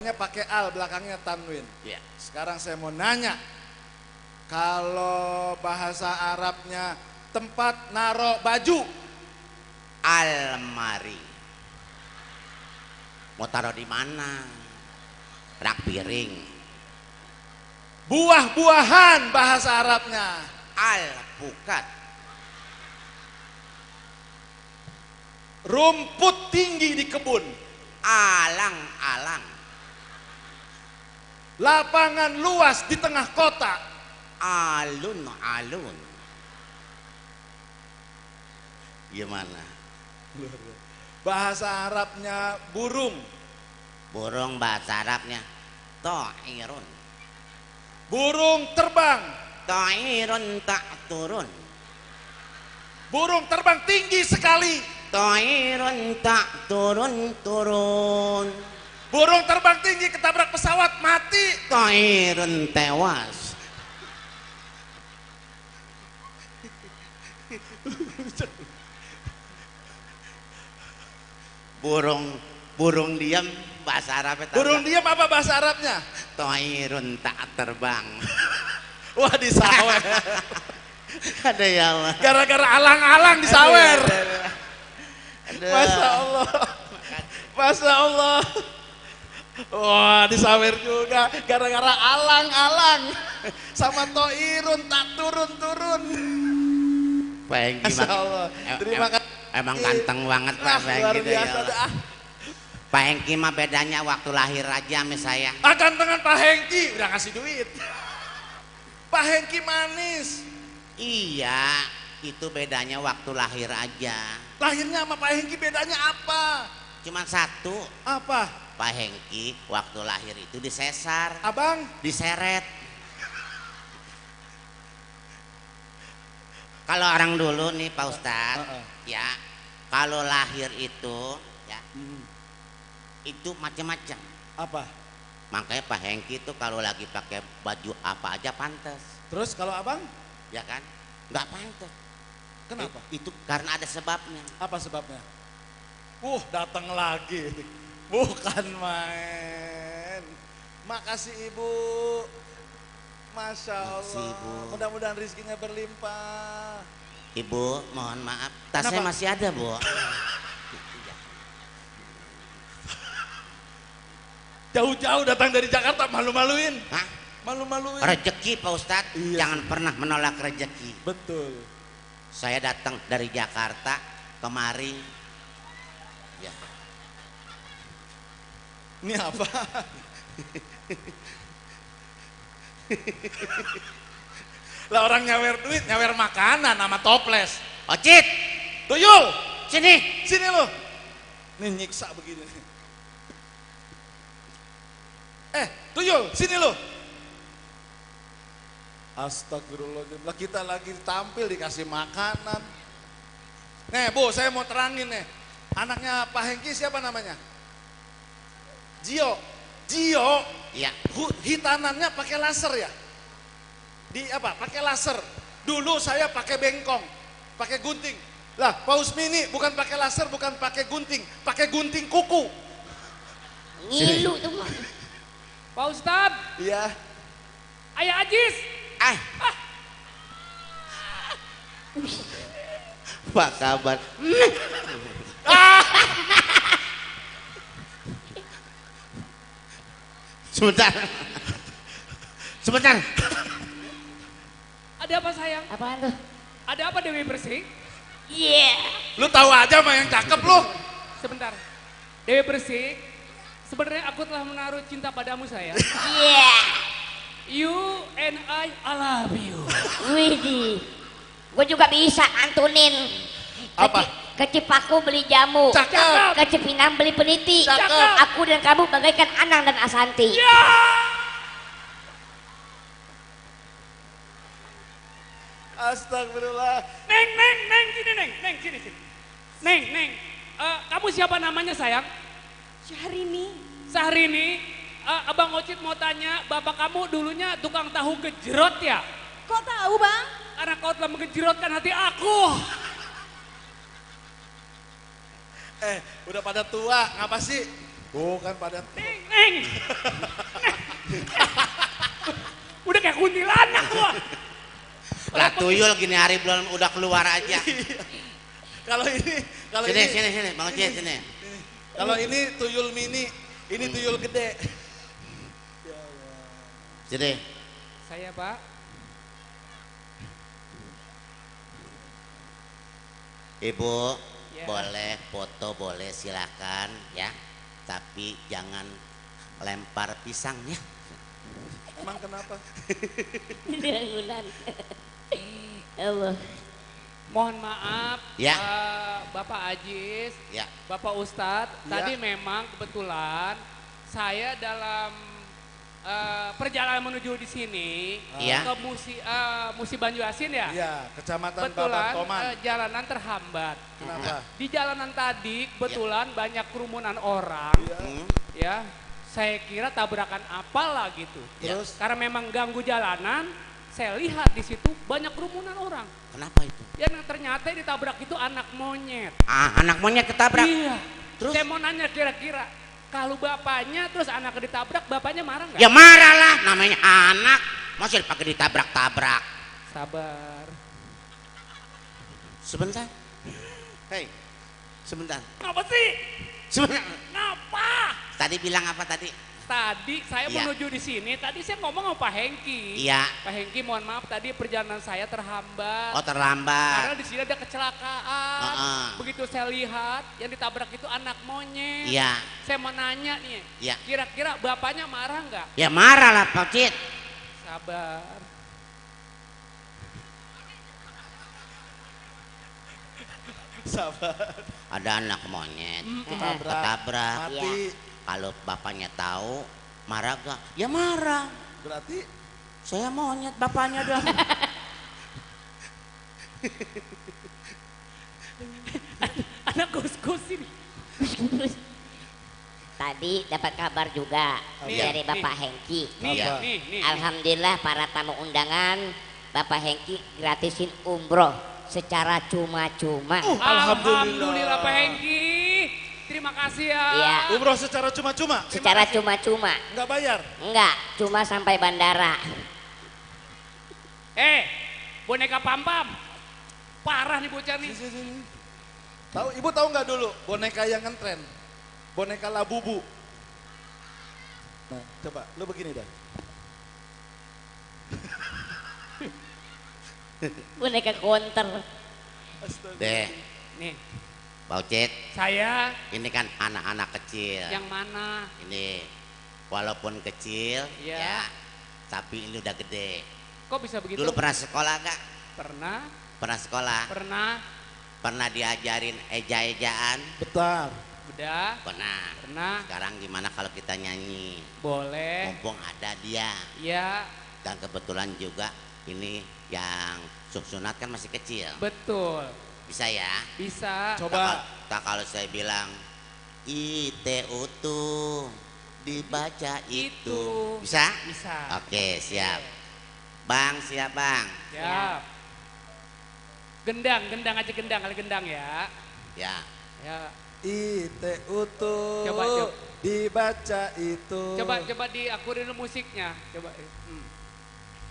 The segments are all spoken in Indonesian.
depannya pakai al, belakangnya tanwin. Ya. Sekarang saya mau nanya, kalau bahasa Arabnya tempat naruh baju, Almari. Mau taruh di mana? Rak piring. buah-buahan bahasa Arabnya, Alpukat. rumput tinggi di kebun, Alang-alang. lapangan luas di tengah kota, Alun-alun. Gimana? bahasa Arabnya burung, Burung bahasa Arabnya ta'irun. burung terbang, Ta'irun tak turun. burung terbang tinggi sekali, Ta'irun tak turun. burung terbang tinggi ketabrak pesawat mati, Ta'irun tewas. Burung diam bahasa Arabnya burung diam apa bahasa Arabnya? Ta'irun tak terbang. Wah, disawer. Ada ya Allah. Gara-gara alang-alang disawer. Aduh. Masya Allah. Masya Allah. Wah, disawer juga gara-gara alang-alang sama toirun tak turun-turun. Pak Hengki Masya Allah. Terima kasih. Emang ganteng banget Pak Luar Hengki. biasa dah. Pak Hengki mah bedanya waktu lahir aja sama saya. Gantengan Pak Hengki udah ngasih duit. Pak Hengki manis. Iya, itu bedanya waktu lahir aja. Lahirnya sama Pak Hengki bedanya apa? Cuma satu, Apa? Pak Hengki waktu lahir itu disesar, Abang? diseret. Kalau orang dulu nih Pak Ustadz, ya, kalau lahir itu, ya, itu macam-macam. Apa? Makanya Pak Hengki itu kalau lagi pakai baju apa aja pantas, Terus kalau abang? ya kan? Nggak pantas. Kenapa? Itu karena ada sebabnya. Apa sebabnya? Datang lagi. Bukan main. Makasih Ibu. Masya Allah. Makasih, Ibu. Mudah-mudahan rezekinya berlimpah. Ibu, mohon maaf, tasnya Kenapa? masih ada, Bu. Jauh-jauh datang dari Jakarta, malu-maluin. Hah? Malu-maluin. Rezeki Pak Ustadz, Iya. jangan pernah menolak rezeki. Betul. Saya datang dari Jakarta kemari, ya. Ini apa? Lah orang nyawer duit, nyawer makanan sama toples. Ocit, Tuyul, sini. sini lo. Nih nyiksa begini. Tuyul, sini lo. Astagfirullahaladzim. Lah kita lagi tampil dikasih makanan. Nih Bu, saya mau terangin nih. Anaknya Pak Hengki siapa namanya? Gio. Gio, Ya, hitanannya pakai laser ya? Di apa? Pakai laser. Dulu saya pakai bengkong, pakai gunting. Lah, Paus Mini bukan pakai laser, bukan pakai gunting kuku. Ngilu tuh mah. Pak Ustad, Iya. Ayah Ajis. Pak kabar. Sebentar. Sebentar. Ada apa sayang? Apaan tuh? Ada apa Dewi Persik? Iya. Lu tahu aja mah yang cakep lu. Sebentar. Dewi Persik, sebenarnya aku telah menaruh cinta padamu sayang. Iya. You and I love you. Widih. Gue juga bisa antunin. Apa? Ke Cipaku beli jamu. Cakep. Ke Cipinang beli peniti. Cakep. Aku dan kamu bagaikan Anang dan Asanti. Ya. Astagfirullah. Neng, sini neng, sini. Neng, kamu siapa namanya sayang? Syahrini. Syahrini, Abang Ocit mau tanya, bapak kamu dulunya tukang tahu gejrot ya? Kok tahu bang? Karena kau telah mengejrotkan hati aku. Udah pada tua, ngapa sih? Bukan pada Neng, Neng. Udah kayak kuntilanak gua. Lah tuyul gini hari belum udah keluar aja. Kalau ini, Sini, Bang Ocit sini. Kalau ini tuyul mini, ini tuyul gede. Sini. Saya Pak. Ibu, Ya. boleh foto boleh silakan ya. Tapi jangan lempar pisang ya. Emang kenapa? Bangunan. Allah. Mohon maaf Ya. Bapak Ajis, Ya. Bapak Ustadz. Ya. Tadi memang kebetulan saya dalam perjalanan menuju di sini Ya. ke Musi Banjuasin ya. Iya, Kecamatan Kebetulan Babat-Toman. jalanan terhambat. Kenapa? Di jalanan tadi kebetulan banyak kerumunan orang. Hmm. Ya, saya kira tabrakan apalah gitu. Terus? Karena memang ganggu jalanan, saya lihat di situ banyak kerumunan orang. Kenapa itu? Yang ternyata yang ditabrak itu anak monyet. Anak monyet ketabrak. Iya. Terus? Saya mau nanya kira-kira kalau bapaknya terus anaknya ditabrak, bapaknya marah nggak? Ya marah lah, namanya anak. Masih dipakai ditabrak-tabrak. Sabar. Sebentar. Hei, sebentar. Ngapa sih? Sebentar. Ngapa? Tadi bilang apa tadi? Tadi saya Iya. menuju di sini, tadi saya ngomong sama Pak Hengki. Iya. Pak Hengki, mohon maaf tadi perjalanan saya terhambat. Oh terlambat. Karena di sini ada kecelakaan. Heeh. Begitu saya lihat yang ditabrak itu anak monyet. Iya. Saya mau nanya nih, Iya. kira-kira bapaknya marah nggak? Ya marah lah Pak Cit. Sabar. Sabar. Ada anak monyet. Ketabrak. Mati. Iya. Kalau bapaknya tahu, marah gak? Ya marah. Berarti Saya monyet bapaknya dah. Anak gus-gus ini. Tadi dapat kabar juga Nih, dari nih. Bapak Hengki. Nih, Apa? nih. Alhamdulillah para tamu undangan Bapak Hengki gratisin umroh secara cuma-cuma. Alhamdulillah Pak Hengki. Terima kasih ya. Iya. umroh secara cuma-cuma. Secara cuma-cuma. Enggak bayar. Enggak, cuma sampai bandara. Boneka pam-pam. Parah nih bocah nih. Tahu, ibu tahu nggak dulu boneka yang ngetren? Boneka Labubu. Nah, coba lu begini dah. Boneka konter. Astaga. Deh, Nih, Pak Ucit, saya ini kan anak-anak kecil. yang mana? Ini walaupun kecil, Iya. ya, tapi ini udah gede. Kok bisa begitu? Dulu pernah sekolah gak? Pernah, Pernah sekolah? pernah, Pernah diajarin eja-ejaan? Betar. udah, Pernah. pernah, Sekarang gimana kalau kita nyanyi? boleh, Mumpung ada dia. ya Dan kebetulan juga ini yang sunat kan masih kecil. betul, Bisa ya? bisa. Coba. Tak kalau saya bilang ITU tuh dibaca itu. Bisa? Bisa. Oke, siap. Bang, siap Bang. Siap. Gendang aja kali gendang ya. Ya. Ya. ITU tuh Coba. dibaca itu. Coba diakurin dulu musiknya. Coba.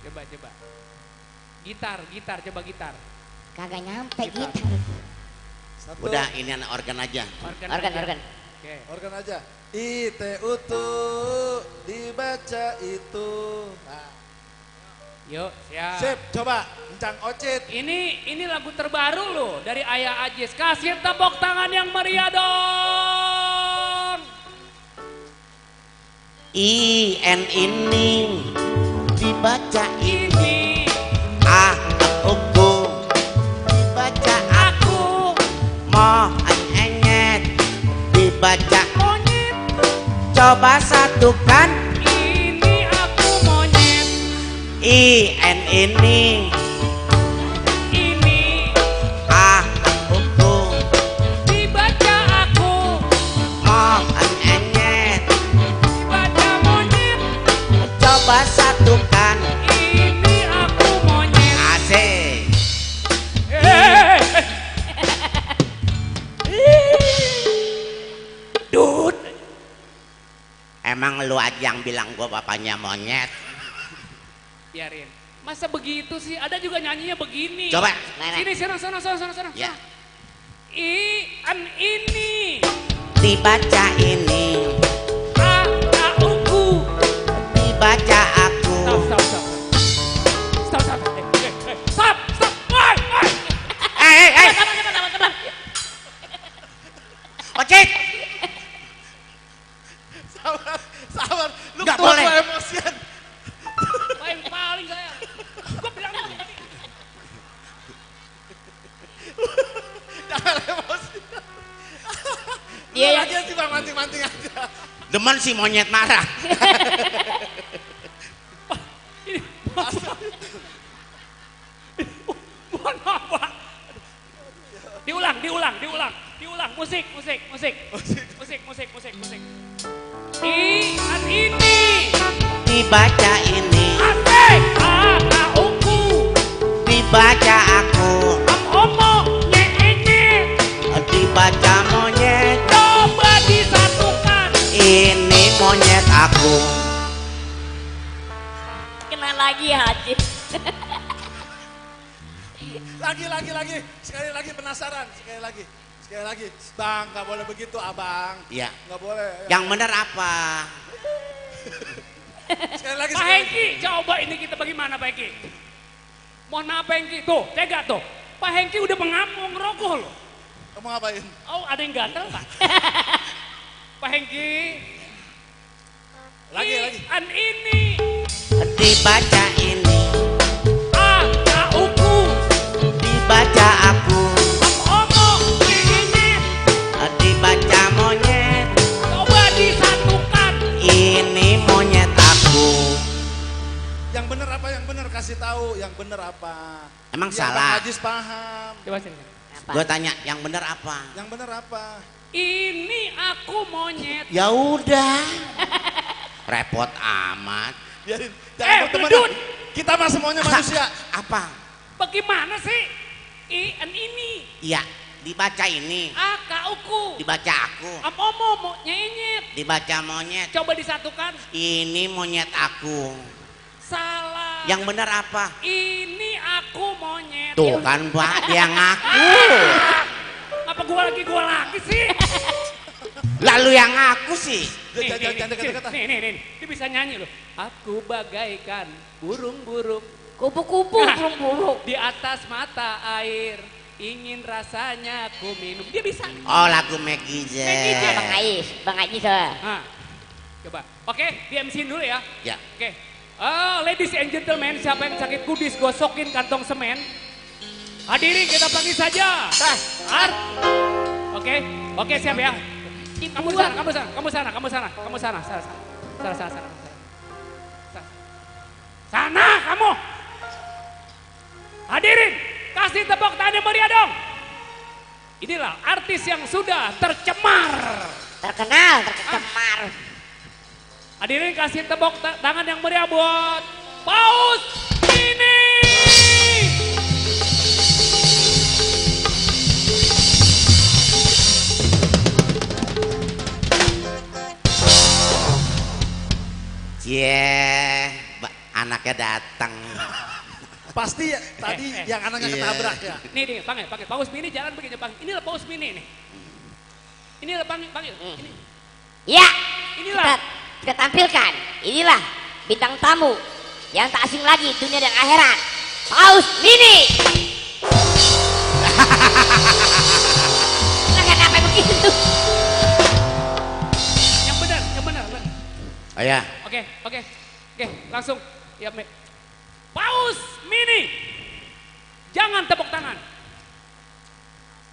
Coba. Gitar, coba gitar. Kagak nyampe Gitar. gitar. Satu. Udah ini anak organ aja. Organ. Organ. Oke. Organ aja. ITU tuh dibaca itu. Nah, Yuk, siap. sip, coba Encang Ocit. Ini lagu terbaru loh dari Ayah Ajis. Kasih tepuk tangan yang meriah dong. IN ini dibaca Ini A uku dibaca aku mo enyet dibaca monyet. coba satukan Ini aku monyet. IN ini Ini A uku dibaca aku. mo enyet Dibaca monyet. coba satukan Ini aku monyet. asik. Dut. Emang Emang lu aja yang bilang gua bapaknya monyet. Biarin. Masa begitu sih? Ada juga nyanyinya begini. Coba. Sini, sana. Ya. Ini. Dibaca ini. A-A-U-U. Dibaca aku. Stop. Stop. Woi. Eh. Ocit. Sabar. Lu Nggak ketua boleh. gua emosian. Paling saya. Gua bilang tadi. Jangan emosi. Dia Lu yang lagi sih Bang, manting-manting aja. Demen si monyet marah. Ini. Mohon maaf, Pak. Diulang. Musik. Ini. Dibaca ini. Asik. A-A-U-U. Dibaca aku. Am-omo. Nye-nye. Dibaca monyet. Coba disatukan. Ini monyet aku. kena lagi Haji. Lagi. Sekali lagi penasaran. Sekali lagi. Bang, nggak boleh begitu, abang. Iya. Nggak boleh. Yang bener apa? Sekali lagi. Pak Hengki, coba ini kita bagaimana Pak Hengki? Mohon maaf Pak Hengki, tuh, tega tuh. Pak Hengki udah mengamuk ngerokok loh. Kamu ngapain? Oh, ada yang gatel Pak. Pak Hengki. Lagi. Ini. Dibaca ini. A-A-U-U. Dibaca aku. Am-omo. Nye-nye. Dibaca monyet. Coba disatukan. Ini monyet aku. Yang bener apa? Yang bener kasih tahu. Yang bener apa? Emang Biar salah? Bang Ajis paham. Coba sini. Gue tanya, yang bener apa? Yang bener apa? Ini aku monyet. Ya udah. Repot amat. Biarin. Jangan berteman. Bedut. Kita mah semuanya manusia. Apa? Bagaimana sih? Ini. Iya, dibaca ini. A-K-U-Ku. Dibaca aku. Am-omo. Nyenyet. Dibaca monyet. Coba disatukan. Ini monyet aku. Salah. Yang bener apa? Ini aku monyet. Tuh kan Pak, dia ngaku. Apa gua lagi sih? Lalu yang ngaku sih. Jangan dekat-dekat. Nih. Dia bisa nyanyi loh. Aku bagaikan burung-burung Kupu-kupu Nah. burung-burung. di atas mata air. Ingin rasanya ku minum. Dia bisa. Oh, lagu Maggie Z. Bang Ais soalnya. Nah, coba. Oke, di MC dulu ya. Ya. Oke. Ladies and gentlemen, siapa yang sakit kudis gosokin kantong semen. Hadirin kita panggil saja. Oke, siap ya. Kamu sana. Sana kamu. Hadirin, kasih tepuk tangan yang meriah dong. Inilah artis yang sudah tercemar. Tercemar. Hadirin kasih tepuk tangan yang meriah buat Paus Mini. Anaknya datang. Pasti ya, tadi yang anaknya ketabrak ya. Nih, panggil. Paus Mini jalan begini, panggil. Inilah Paus Mini nih. Inilah panggil. Ini. Ya, Inilah. kita tampilkan. Inilah bintang tamu yang tak asing lagi dunia dan akhirat. Paus Mini. Kenapa begitu? Yang benar. Oh ya. Oke, langsung. Ya, Paus Mini. Jangan tepuk tangan.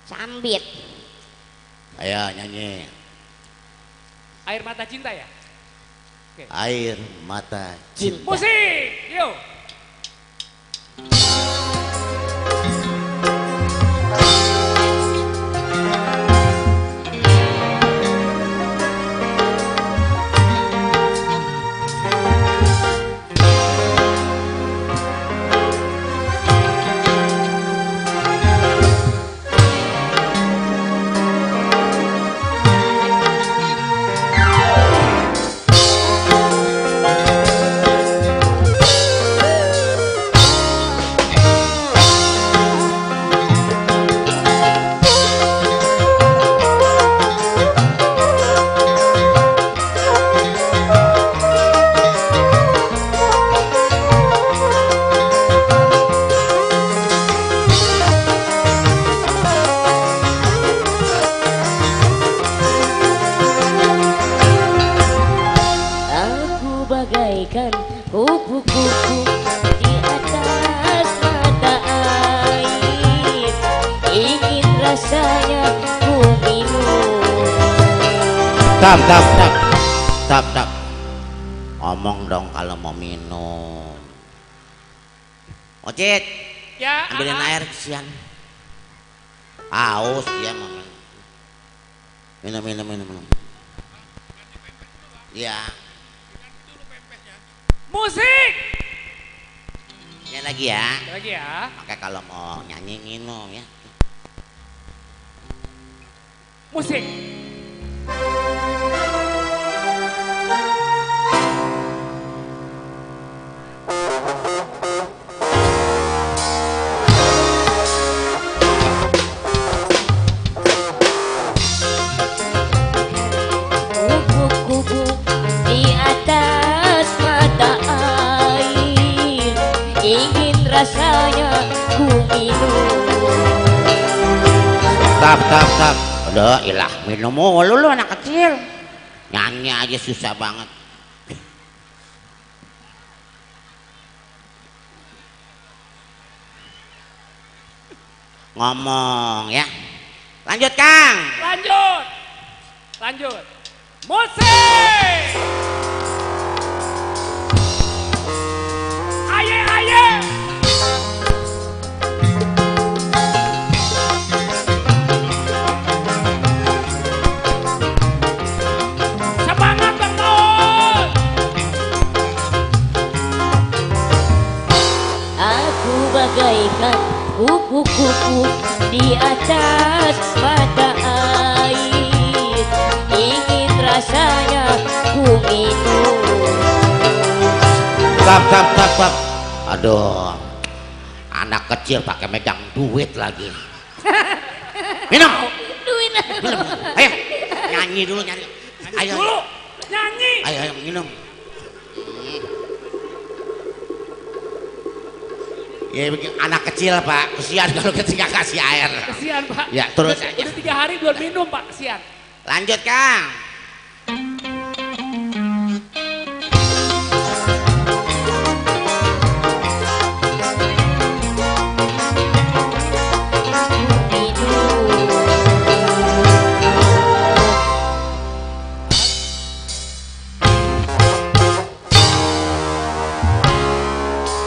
Sambit. Ayo nyanyi. Air mata cinta ya. Air mata cinta. Musik, yuk. bagaikan kupu-kupu di atas mata air, ingin rasanya ku minum. Tap. Ngomong dong kalau mau minum. Ocit, Ya, ambilin air kesian. Haus dia mau minum. Iya. Musik. Ini lagi ya. Lagi ya. Makanya kalau mau nyanyi minum ya. Musik. Kupu-kupu di atas mata air, ingin rasanya ku minum. Tap. Udah ilah minum mulu lu anak kecil. Nyanyi aja susah banget. Ngomong ya. Lanjut Kang. Lanjut. Musik. Aye. Semangat Bang Daud. Aku bagaikan kupu-kupu di atas mata air, ingin rasanya ku minum. Tap. Aduh. Anak kecil pakai megang duit lagi. Minum. Duit. Ayo. Nyanyi dulu. Ayo. Dulu nyanyi. Ayo minum. Ya anak kecil Pak, kesian kalau ketika kasih air. Kesian Pak. Ya terus Udah aja. 3 hari belum minum Pak, kesian. Lanjut Kang.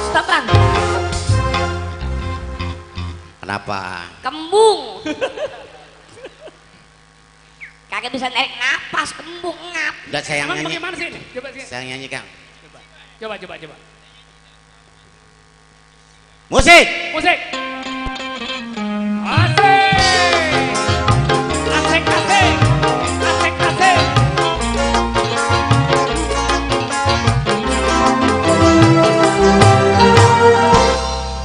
Stop Bang, Kenapa? kembung. Kagak bisa narik napas, kembung ngap. Udah saya Emang nyanyi. bagaimana sih ini? Coba sih. Saya nyanyi Kang. Coba. Musik. Musik. Asik.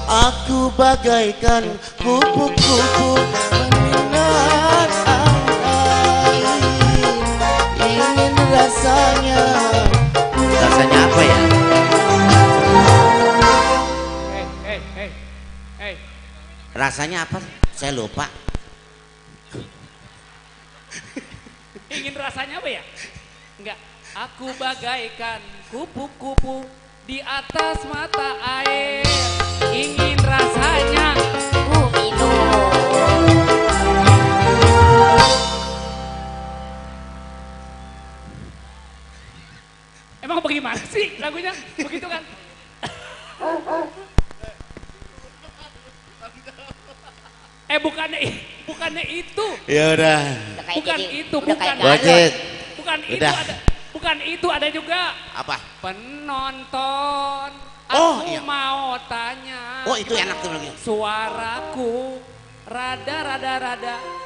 Aku bagaikan kupu-kupu peminat air, ingin rasanya. Rasanya apa ya? Hey. Rasanya apa? Saya lupa. Ingin rasanya apa ya? Enggak. Aku bagaikan kupu-kupu di atas mata air, ingin rasanya Ku minum. emang bagaimana sih lagunya? Begitu kan? Bukannya itu. Ya udah. Udah kayak Bukan gini, itu, udah kayak bukan. galon. Wajib. Bukan itu ada juga. Apa? Penonton, Oh, aku iya. mau tanya. Oh itu enak tuh lagi. Suaraku rada.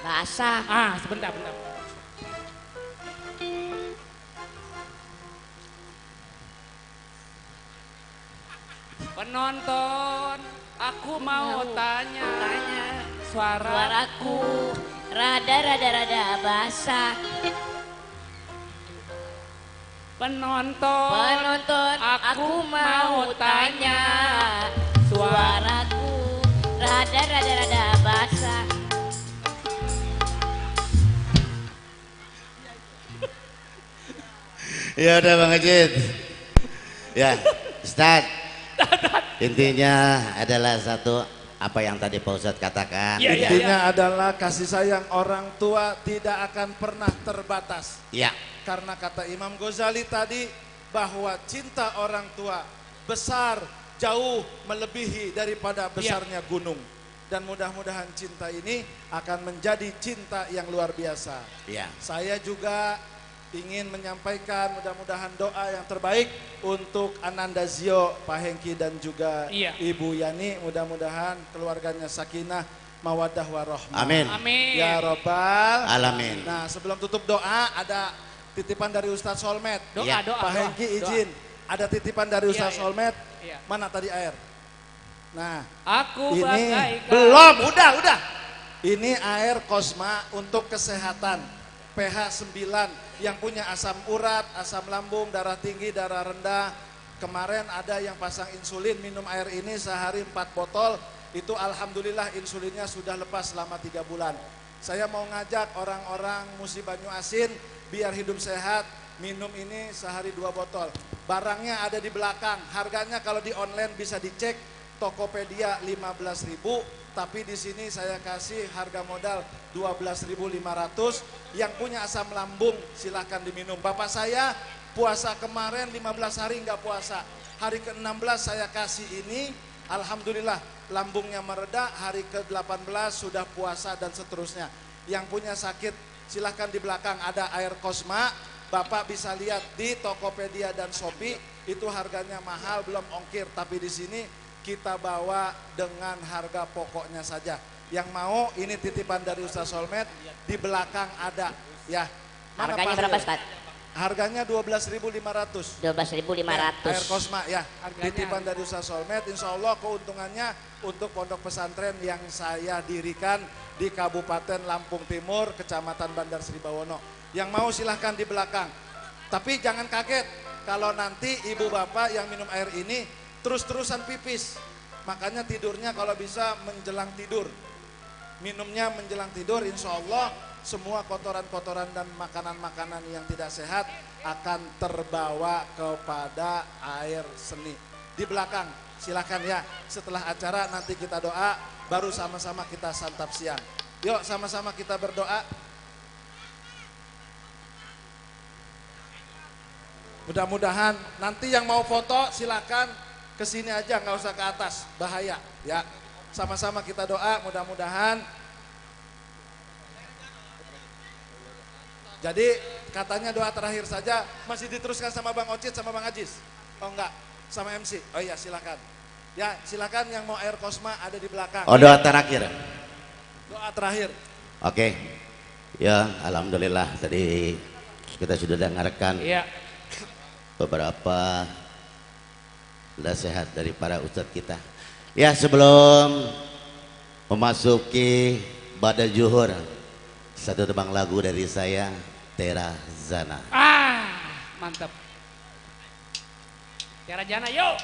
Basah. Sebentar. Penonton, aku mau tanya. Suaraku rada basah. Penonton, Aku mau tanya. Suaraku rada basah. Ya udah Bang Ajit. Ya, Ustaz. Intinya adalah satu apa yang tadi Pak Ustadz katakan. Iya, iya. Intinya adalah kasih sayang orang tua tidak akan pernah terbatas. Ya. Karena kata Imam Ghazali tadi bahwa cinta orang tua besar jauh melebihi daripada besarnya gunung. Dan mudah-mudahan cinta ini akan menjadi cinta yang luar biasa. Ya. Saya juga ingin menyampaikan mudah-mudahan doa yang terbaik untuk Ananda Zio, Pak Hengki dan juga Ibu Yani. Mudah-mudahan keluarganya sakinah, mawaddah warahmah. Amin. Amin. Ya Robbal Alamin. Nah, sebelum tutup doa ada titipan dari Ustadz Solmed. Doa, doa. Pak Hengki izin. Ada titipan dari Ustadz Solmed. Iya. Mana tadi air? Nah, Aku ini bagaikan. belum, udah. Ini air Kosma untuk kesehatan. pH 9 yang punya asam urat, asam lambung, darah tinggi, darah rendah. Kemarin ada yang pasang insulin, minum air ini sehari 4 botol. Itu alhamdulillah insulinnya sudah lepas selama 3 bulan. Saya mau ngajak orang-orang Musi Banyu Asin biar hidup sehat, minum ini sehari 2 botol. Barangnya ada di belakang, harganya kalau di online bisa dicek, Tokopedia 15.000, tapi di sini saya kasih harga modal 12.500. Yang punya asam lambung silahkan diminum. Bapak saya puasa kemarin 15 hari nggak puasa. Hari ke-16 saya kasih ini, alhamdulillah lambungnya mereda. Hari ke-18 sudah puasa dan seterusnya. Yang punya sakit silahkan di belakang ada air Kosma. Bapak bisa lihat di Tokopedia dan Shopee, itu harganya mahal belum ongkir, tapi di sini kita bawa dengan harga pokoknya saja. Yang mau ini titipan dari Ustaz Solmed, di belakang ada ya. Mana Harganya Pak berapa, Rio? Ustaz? Harganya 12.500. 12.500. Air Kosma ya. Titipan dari Ustaz Solmed, insya Allah keuntungannya untuk pondok pesantren yang saya dirikan di Kabupaten Lampung Timur, Kecamatan Bandar Sri Bawono. Yang mau silahkan di belakang. Tapi jangan kaget kalau nanti ibu bapak yang minum air ini terus-terusan pipis. Makanya tidurnya kalau bisa menjelang tidur. Minumnya menjelang tidur, insya Allah semua kotoran-kotoran dan makanan-makanan yang tidak sehat akan terbawa kepada air seni. Di belakang silahkan ya, setelah acara nanti kita doa, baru sama-sama kita santap siang. Yuk sama-sama kita berdoa. Mudah-mudahan nanti yang mau foto silahkan kesini aja, nggak usah ke atas, bahaya ya. Sama-sama kita doa, mudah-mudahan. Jadi katanya doa terakhir saja, masih diteruskan sama Bang Ocit sama Bang Ajis? Oh enggak, sama MC. Oh iya silakan. Ya silakan yang mau air Kosma ada di belakang. Oh, doa terakhir. Doa terakhir. Oke. Ya, alhamdulillah tadi kita sudah dengarkan beberapa nasihat dari para ustadz kita. Ya, sebelum memasuki ba'da zuhur, satu tebang lagu dari saya, Tera Zana. Mantap. Tera Zana yuk.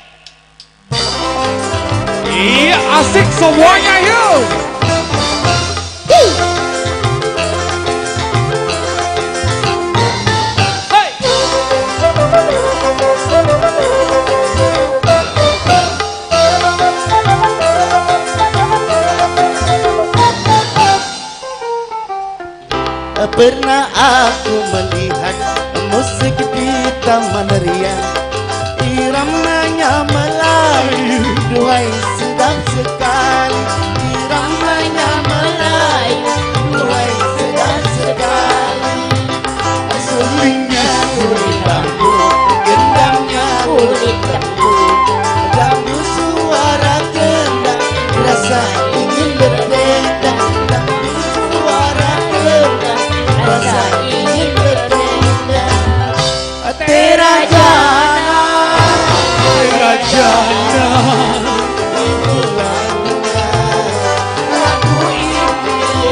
Iya, asik semuanya yuk. Pernah aku melihat musik di taman ria, iramanya Melayu, duhai sedap sekali. Iramanya Melayu, duhai sedap sekali. Sulingnya kulit bambu, gendangnya kulit lembu, jambu suara kendang, rasa ingin berdendang. Jambu suara kendang, rasa ingin berdendang. Tera Zana, Tera Zana, lagu ini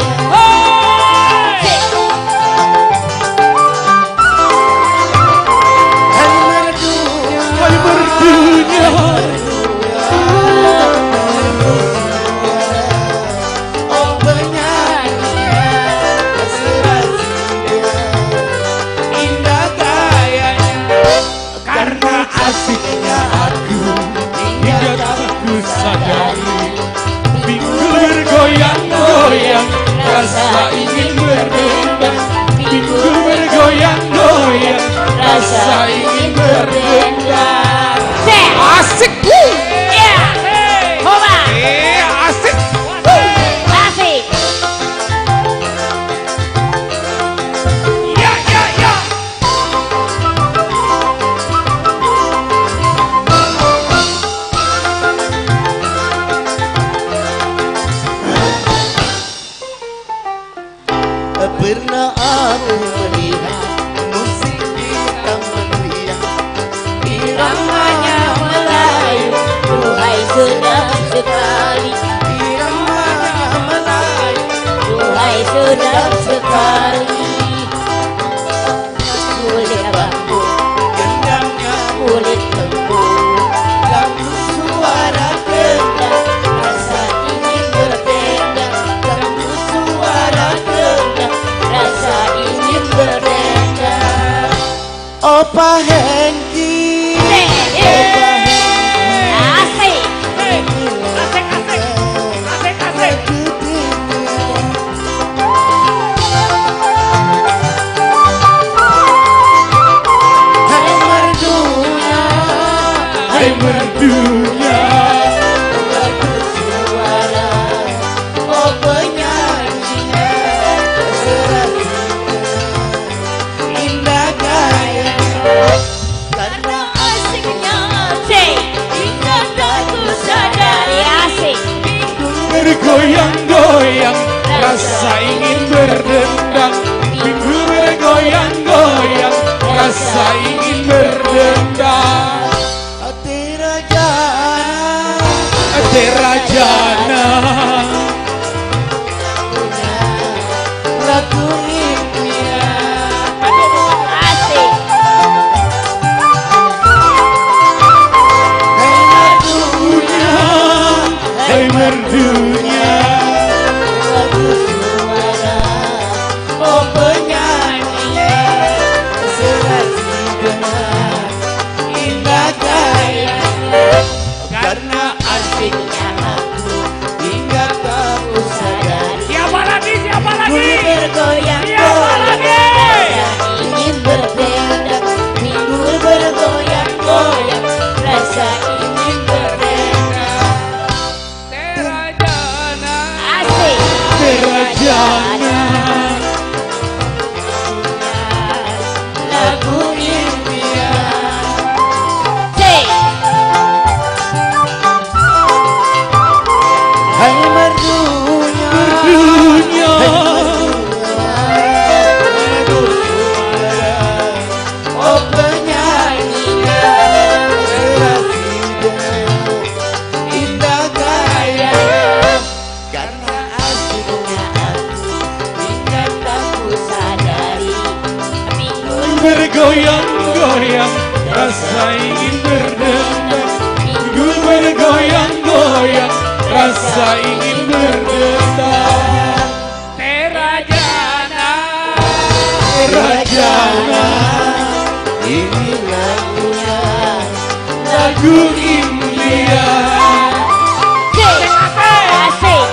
hai merdunya, oh penyanyi serasinya, indah gayanya, karena asiknya aku hingga tak ku sadari. Minggu bergoyang-goyang, rasa ingin berdendam. Minggu bergoyang-goyang, rasa ingin berdendam. Asik. Coba. Asik. Asik. Ya, ya, ya. Pernah aku melihat musik di taman riang, iramanya Melayu, Duhai sedap sekali, iramanya Melayu. duhai sedap sekali. Kulit bambu, Gendangnya kulit lembu, lagu suara gendang, rasa ingin berdendang. lagu suara gendang. Rasa ingin berdendang. Opa Hengki, Asik. Asik, asik. Asik, asik. hai merdunya, Hai merdunya, lagu suara, oh penyanyinya, serasinya, indah gaya, karena Asiknya asik, hingga tak ku sadari. Asik. bergoyang-goyang, rasa ingin berdendang. Minggu bergoyang-goyang, rasa ingin berdendang. hati raja, Ate Rajana, lagu impian. Asik. Hai merdunya, hai merdunya, lagu suara, oh penyanyinya, serasi dengar, indah gaya, karena asiknya aku hingga tak ku sadari. Siapa lagi? Siapa lagi? Bergoyang, Siapa lagi? rasa ingin berdendang. Minggu bergoyang, goyang, rasa ingin berdendang. Terajana. Asik. Rajana, Lagu impian. Cek. Hai merdunya, dunia, lagu suara, oh penyanyinya, serasi dengar, indah gaya, karena asiknya aku hingga tak ku sadari. Minggu bergoyang-goyang, rasa ingin berdendang. Minggu bergoyang-goyang, rasa ingin berdendang. Terajana. Rajana, ini lagunya, lagu impian. Cek. Asik.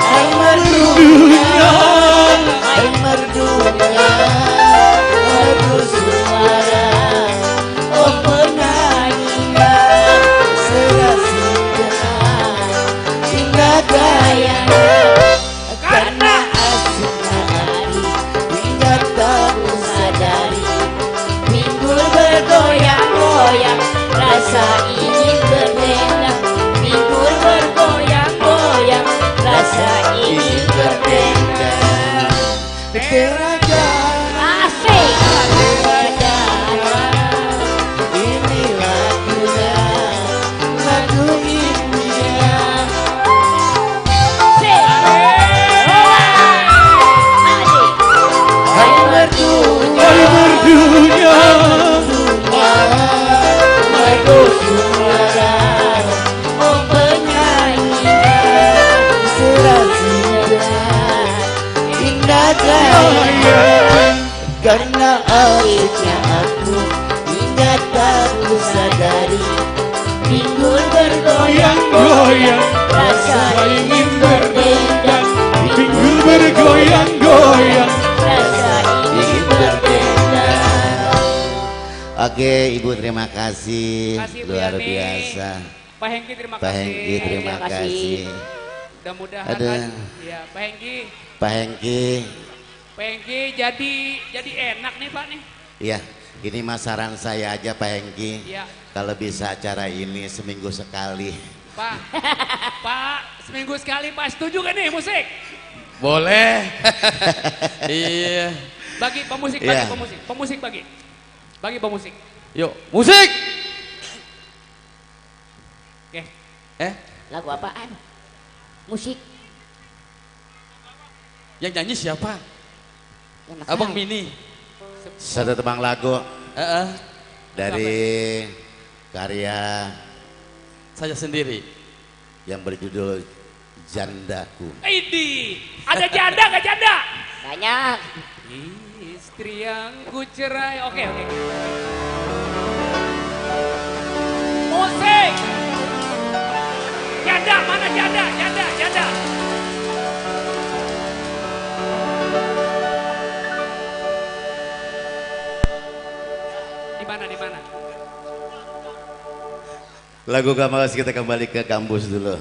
hai merdunya, hai merdunya, lagu suara, oh penyanyinya, serasi dengar, indah gaya, karena asiknya hari hingga tak ku sadari. Minggu bergoyang-goyang, goyang, rasa ingin berdendang. Pinggul bergoyang-goyang, rasa ingin berdendang. Oke, Ibu terima kasih. Kasih, Bu Luar Yani. biasa. Pak Hengki terima Pak kasih. Hengki terima Terima kasih. kasih. Mudah-mudahan Aduh. kan, ya Pak Hengki, Pak Hengki, Pak Hengki jadi enak nih Pak nih. iya ini mas saran saya aja Pak Hengki. Iya. Kalau bisa acara ini seminggu sekali. Pak, Pak seminggu sekali Pak setuju kan nih musik? boleh. Iya. Bagi pemusik, Iya. pemusik bagi pemusik. Yuk, musik. Oke. Lagu apaan? Musik. Yang nyanyi siapa? Ya, Mas Abang tahu. Mini. Satu tebang lagu Heeh, dari karya saya sendiri. yang berjudul Jandaku. Idi, ada janda gak janda? Banyak. Istri yang ku cerai. Oke. Musik. Janda, mana janda? Di mana? Lagu Gambus kita kembali ke Gambus dulu.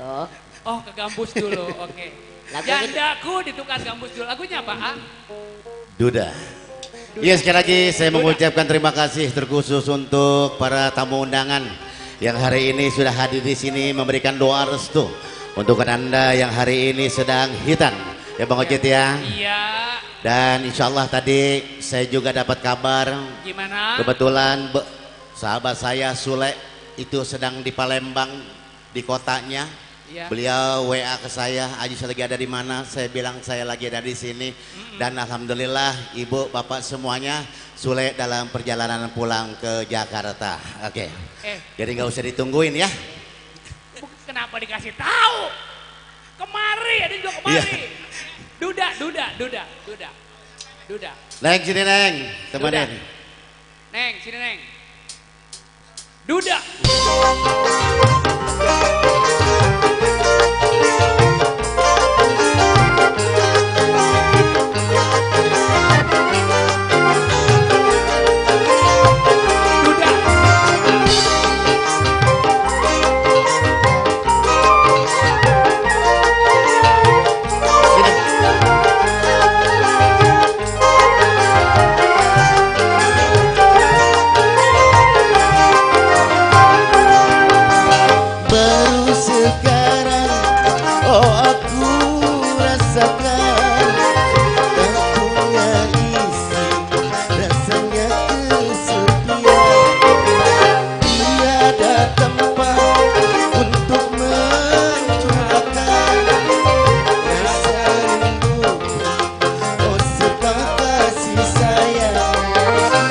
Oh, Oh, ke Gambus dulu. Oke. Lagunya- Jandaku ditukar Gambus dulu. Lagunya apa? Ah? Duda. Iya sekali lagi saya mengucapkan terima kasih terkhusus untuk para tamu undangan yang hari ini sudah hadir di sini memberikan doa restu untuk Anda yang hari ini sedang hitan ya Bang Ocit ya. Iya. Dan insya Allah tadi saya juga dapat kabar Gimana? kebetulan sahabat saya Sule itu sedang di Palembang di kotanya. Iya. Beliau WA ke saya, Aji saya lagi ada di mana? Saya bilang saya lagi ada di sini. Dan alhamdulillah ibu bapak semuanya Sule dalam perjalanan pulang ke Jakarta. Oke. Jadi nggak usah ditungguin ya. Kenapa dikasih tahu? Kemari, ada juga kemari. Iya. Duda. Neng sini Neng, temenin. Neng, sini Neng. Duda. Baru sekarang oh aku rasakan tak punya isi rasanya kesepian tiada tempat untuk mencurahkan rasa rindu oh serta kasih sayang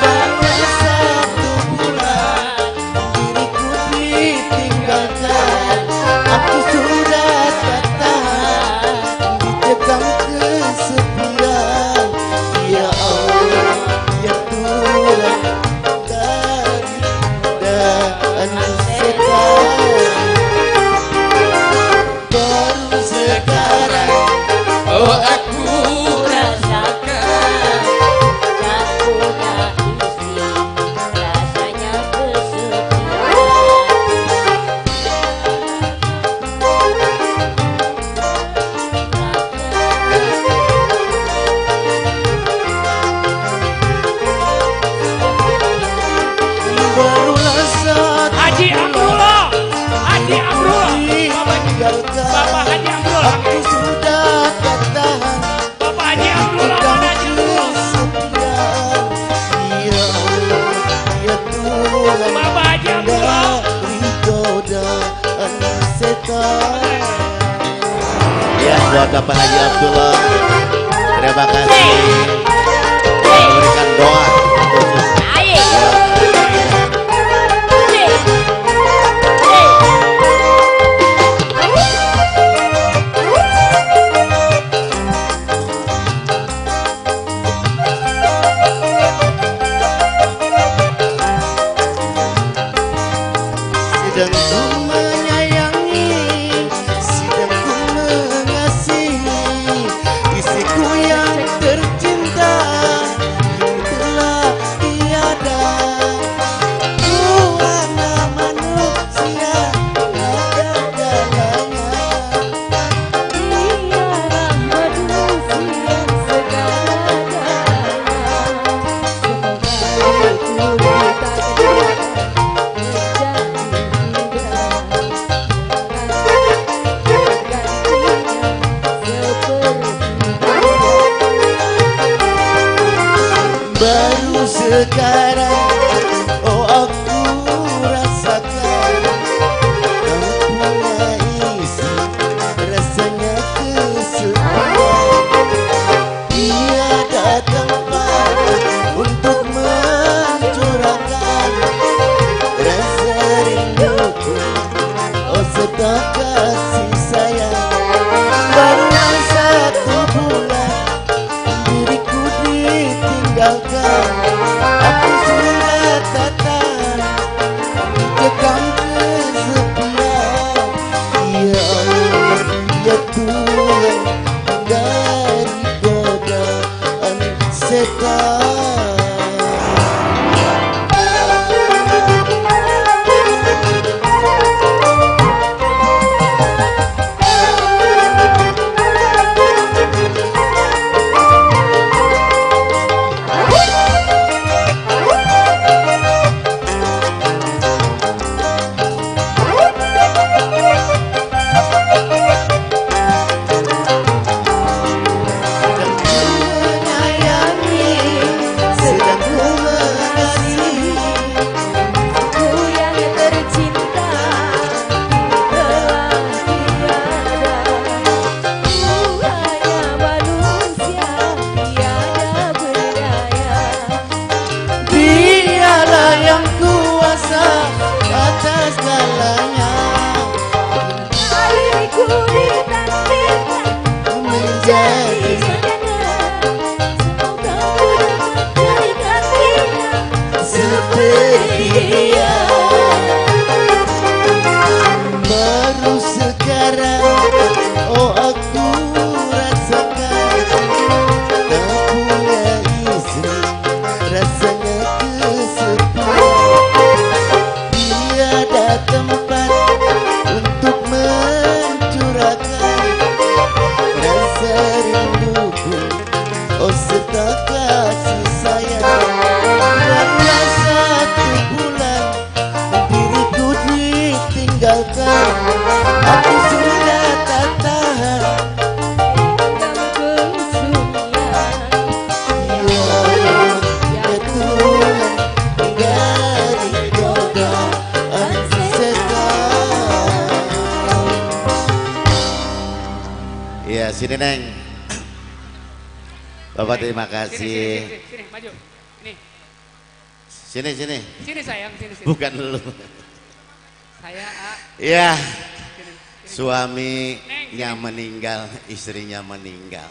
banyak satu bulan diriku ditinggalkan aku sudah tak tahan dicekam kesepian ya Allah ya Tuhan dari dan sekarang baru sekarang oh aku rasakan tak punya istri rasanya kesepian. barulah saat Haji Amrullah. Bapak Haji Amrullah. aku sudah tak tahan Bapak Haji Amrullah. Mana Haji Amrullah? kesepian ya Allah ya Tuhan Bapak Haji Amrullah. dari godaan setan Ya buat Bapak Haji Abdullah. Terima kasih memberikan doa khusus. Ayo. sedang ku menyayangi sekarang, oh aku rasakan kau punya isi, rasanya kesepian. Tiada tempat untuk mencurahkan rasa rinduku, oh sedang kasih sayang. Baru 1 bulan diriku ditinggalkan, aku sudah tak tahan dikekang kesepian. Ya Allah, ya Tuhan, dari godaan setan. Baru sekarang, oh aku rasakan tak punya istri, rasanya kesepian. Tiada tempat untuk mencurahkan rasa rinduku, oh sedang kasih sayang. Karena 1 bulan diriku ditinggalkan, aku sudah tak tahan ya Allah, ya Tuhan, dari godaan setan. Ya sini Neng. Bapak terima Sini, kasih. sini, maju. Ini, Sini sini. sini sayang, sini. Bukan lu. Saya A. Ya, Sini. suaminya meninggal, istrinya meninggal.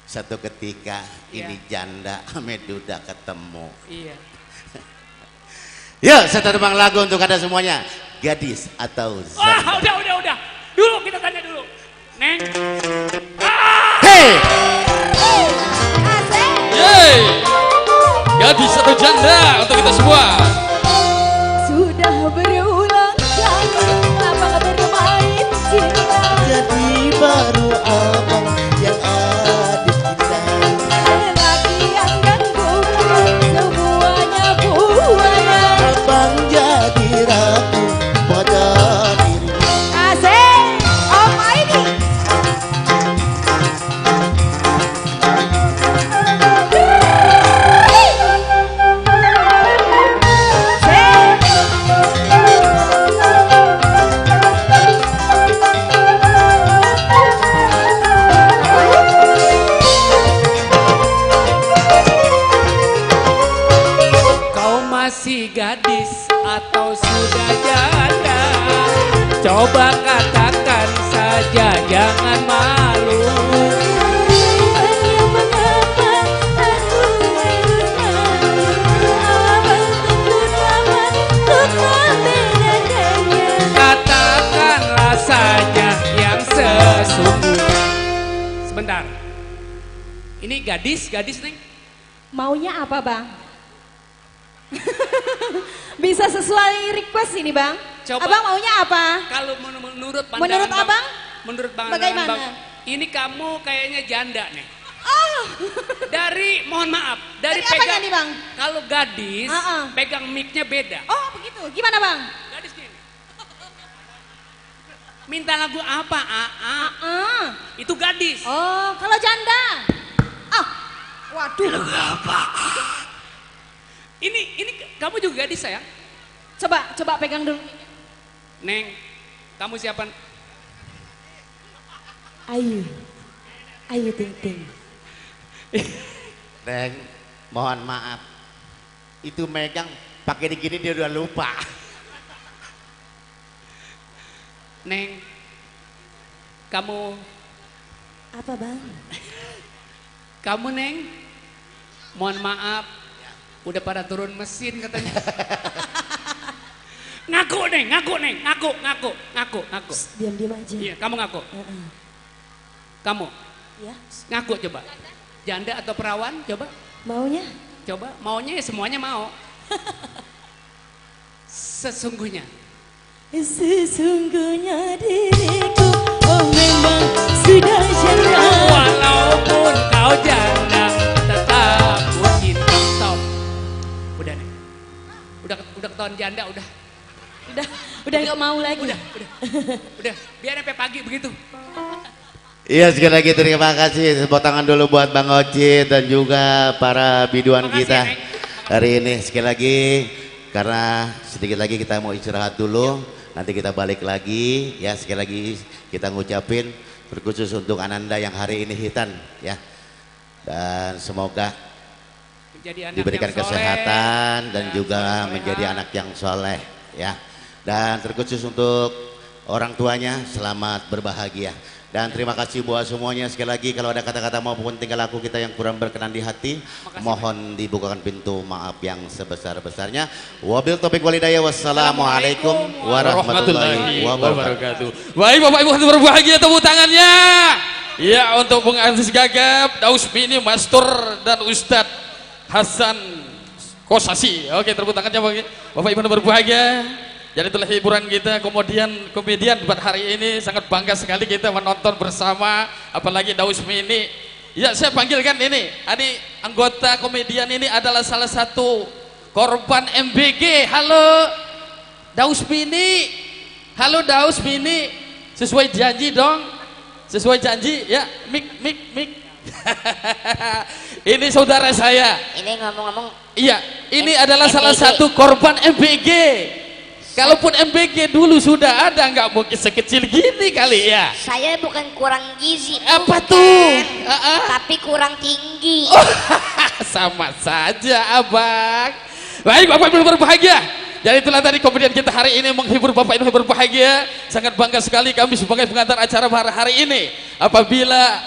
Satu ketika Iya. ini janda Meduda ketemu. Iya. Yuk, satu tembang lagu untuk Anda semuanya. Gadis atau Wah, Zanda. udah. Dulu kita tanya dulu. Neng. Hei! Yeay. Gadis atau janda untuk kita semua. Sudah berulang kali abang bermain cinta, Jadi baru abang yang ada kita. lelaki yang ganggu semuanya buaya. Abang jadi ragu pada dirinya. Asik, Om Aini. Kau masih gadis atau sudah janda? Coba katakan saja, jangan malu. Hanya mengapa aku harus malu? Abang tentu dapat untuk membedakannya. Katakanlah saja yang sesungguhnya. Sebentar. Ini gadis Neng. Maunya apa, Bang? Bisa sesuai request ini, Bang. Coba. Abang maunya apa? Kalau menurut pandangan Menurut Bang- Abang? Menurut Bang, Bagaimana? Bang, ini kamu kayaknya janda nih. Oh, Mohon maaf, dari Dari apanya nih, Bang? Kalau gadis, pegang mic-nya beda. oh begitu. Gimana, Bang? Gadis gini. Minta lagu apa? AA. Itu gadis. Oh, kalau janda? Oh, waduh. Ini kamu juga gadis sayang? Coba pegang dulu. Neng, kamu siapa? Ayu Ting Ting. Neng, mohon maaf. Itu megang pakai digini dia udah lupa. Neng, kamu Apa bang? kamu Neng, mohon maaf, udah pada turun mesin katanya. Ngaku Neng, ngaku. Diam-diam aja. Iya, kamu ngaku. Kamu Ya, ngaku coba. Janda atau perawan coba? maunya? Coba, maunya ya semuanya mau. Sesungguhnya. Sesungguhnya diriku oh memang sudah janda. Walaupun kau janda, tetap ku cinta. Stop. Udah nih. Udah ketahuan janda udah. Udah nggak mau lagi. Udah. Biar sampai pagi begitu. Iya, sekali lagi terima kasih. Tepuk tangan dulu buat Bang Oci dan juga para biduan Makasih, kita Neng. hari ini. Sekali lagi karena sedikit lagi kita mau istirahat dulu. Nanti kita balik lagi ya. Sekali lagi kita ngucapin terkhusus untuk Ananda yang hari ini hitan ya. Dan semoga Menjadi anak diberikan yang soleh, kesehatan dan ya, juga soleh-soleha. menjadi anak yang soleh ya. Dan terkhusus untuk orang tuanya selamat berbahagia. Dan terima kasih buat semuanya. Sekali lagi kalau ada kata-kata maupun tingkah laku kita yang kurang berkenan di hati, mohon dibukakan pintu maaf yang sebesar-besarnya. Wabil taufiq walhidayah. Wassalamualaikum warahmatullahi wabarakatuh. Baik Bapak Ibu hati berbahagia, tepuk tangannya. Ya, untuk Bung Aziz Gagap, Daus Mini, Master dan Ustadz Hasan Kosasi. Oke, tepuk tangannya Bapak Ibu berbahagia. Jadi itulah hiburan kita, komedian buat hari ini. Sangat bangga sekali kita menonton bersama, apalagi Daus Mini. Ya, saya panggilkan ini anggota komedian ini adalah salah satu korban MBG. Halo Daus Mini. Halo Daus Mini. Sesuai janji dong. Sesuai janji ya. Mik. Ini saudara saya. Ini ngomong-ngomong, Iya, ini adalah MBG. salah satu korban MBG. Kalaupun MBG dulu sudah ada, nggak mungkin sekecil gini kali ya. saya bukan kurang gizi. Apa bukan. tuh? Tapi kurang tinggi. Sama saja abang. Baik Bapak Ibu berbahagia. Jadi itulah tadi komedian kita hari ini menghibur Bapak Ibu berbahagia. Sangat bangga sekali kami sebagai pengantar acara hari ini. Apabila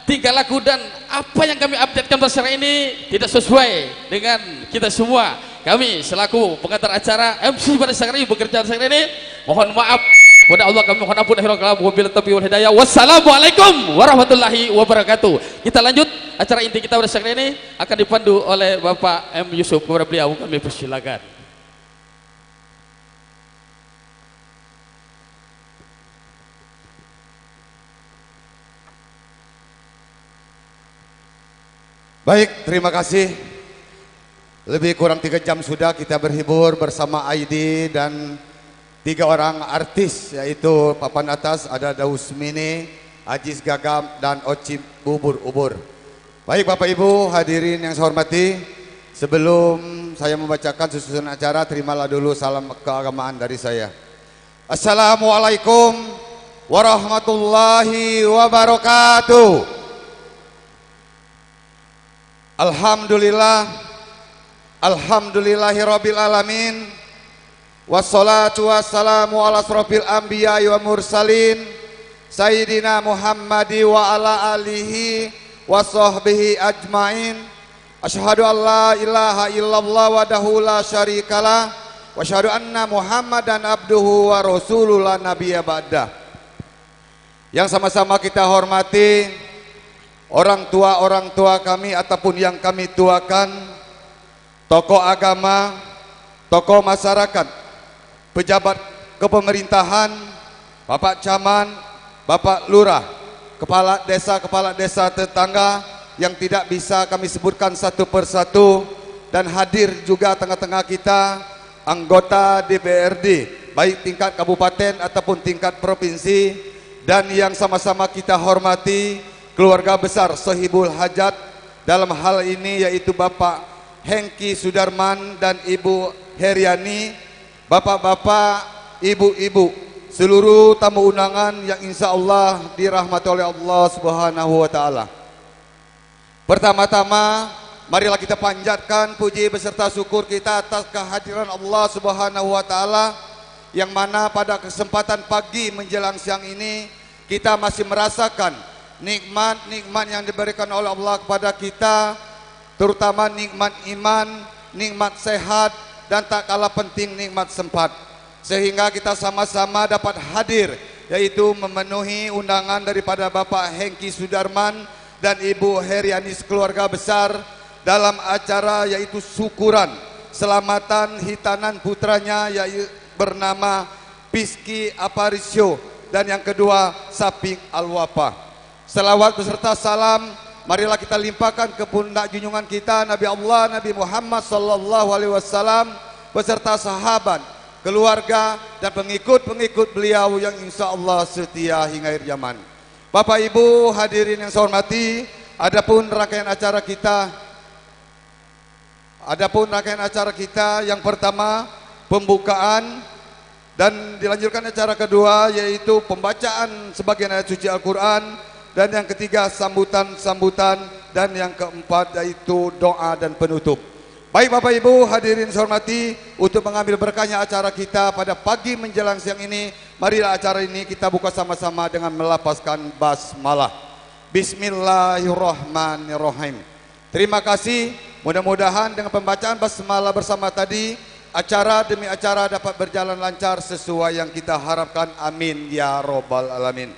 tingkah laku dan apa yang kami updatekan pada hari ini tidak sesuai dengan kita semua, kami selaku pengantar acara MC pada saat ini bekerja saat ini, mohon maaf kepada Allah, kami mohon ampun akhirul kalam wabillahi taufiq wal hidayah. Wassalamualaikum warahmatullahi wabarakatuh. Kita lanjut acara inti kita pada saat ini akan dipandu oleh Bapak M Yusuf. Kepada beliau kami persilakan. Baik, terima kasih. Lebih kurang 3 jam sudah kita berhibur bersama Aidi dan 3 orang artis, yaitu papan atas ada Daus Mini, Aziz Gagap dan Oci Ubur. Baik Bapak Ibu hadirin yang saya hormati, sebelum saya membacakan susunan acara, terimalah dulu salam keagamaan dari saya. Assalamualaikum warahmatullahi wabarakatuh. Alhamdulillahirabbil alamin. Wassalatu wassalamu ala asrofil anbiya wa mursalin Sayyidina Muhammadi wa ala alihi wa sahbihi ajmain. Asyhadu an la ilaha illallah wahdahu la syarikalah wa asyhadu anna Muhammadan abduhu wa rasulullah nabiyya ba'dah. Yang sama-sama kita hormati orang tua kami ataupun yang kami tuakan, tokoh agama, tokoh masyarakat, pejabat kepemerintahan, Bapak Camat, Bapak Lurah, kepala desa tetangga yang tidak bisa kami sebutkan satu persatu, dan hadir juga tengah-tengah kita anggota DPRD baik tingkat kabupaten ataupun tingkat provinsi, dan yang sama-sama kita hormati keluarga besar Sohibul Hajat, dalam hal ini yaitu Bapak Hengki Sudarman dan Ibu Heriani, bapak-bapak, ibu-ibu, seluruh tamu undangan yang insya Allah dirahmati oleh Allah Subhanahu wa Ta'ala. Pertama-tama, marilah kita panjatkan puji beserta syukur kita atas kehadiran Allah Subhanahu wa Ta'ala, yang mana pada kesempatan pagi menjelang siang ini kita masih merasakan nikmat-nikmat yang diberikan oleh Allah kepada kita, terutama nikmat iman, nikmat sehat, dan tak kalah penting nikmat sempat, sehingga kita sama-sama dapat hadir, yaitu memenuhi undangan daripada Bapak Hengki Sudarman dan Ibu Heriani keluarga besar dalam acara yaitu syukuran selamatan hitanan putranya yaitu bernama Piski Aparisio, dan yang kedua Saping Alwapa. Selawat beserta salam marilah kita limpahkan ke pundak junjungan kita Nabi Allah Nabi Muhammad sallallahu alaihi wasallam beserta sahabat, keluarga dan pengikut-pengikut beliau yang insya Allah setia hingga akhir zaman. Bapak Ibu hadirin yang saya hormati, adapun rangkaian acara kita yang pertama pembukaan, dan dilanjutkan acara kedua yaitu pembacaan sebagian ayat suci Al-Quran, dan yang ketiga sambutan-sambutan, dan yang keempat yaitu doa dan penutup. Baik Bapak Ibu hadirin saya hormati, untuk mengambil berkahnya acara kita pada pagi menjelang siang ini, marilah acara ini kita buka sama-sama dengan melafazkan basmalah. Bismillahirrahmanirrahim. Terima kasih, mudah-mudahan dengan pembacaan basmalah bersama tadi, acara demi acara dapat berjalan lancar sesuai yang kita harapkan. Amin ya robbal alamin.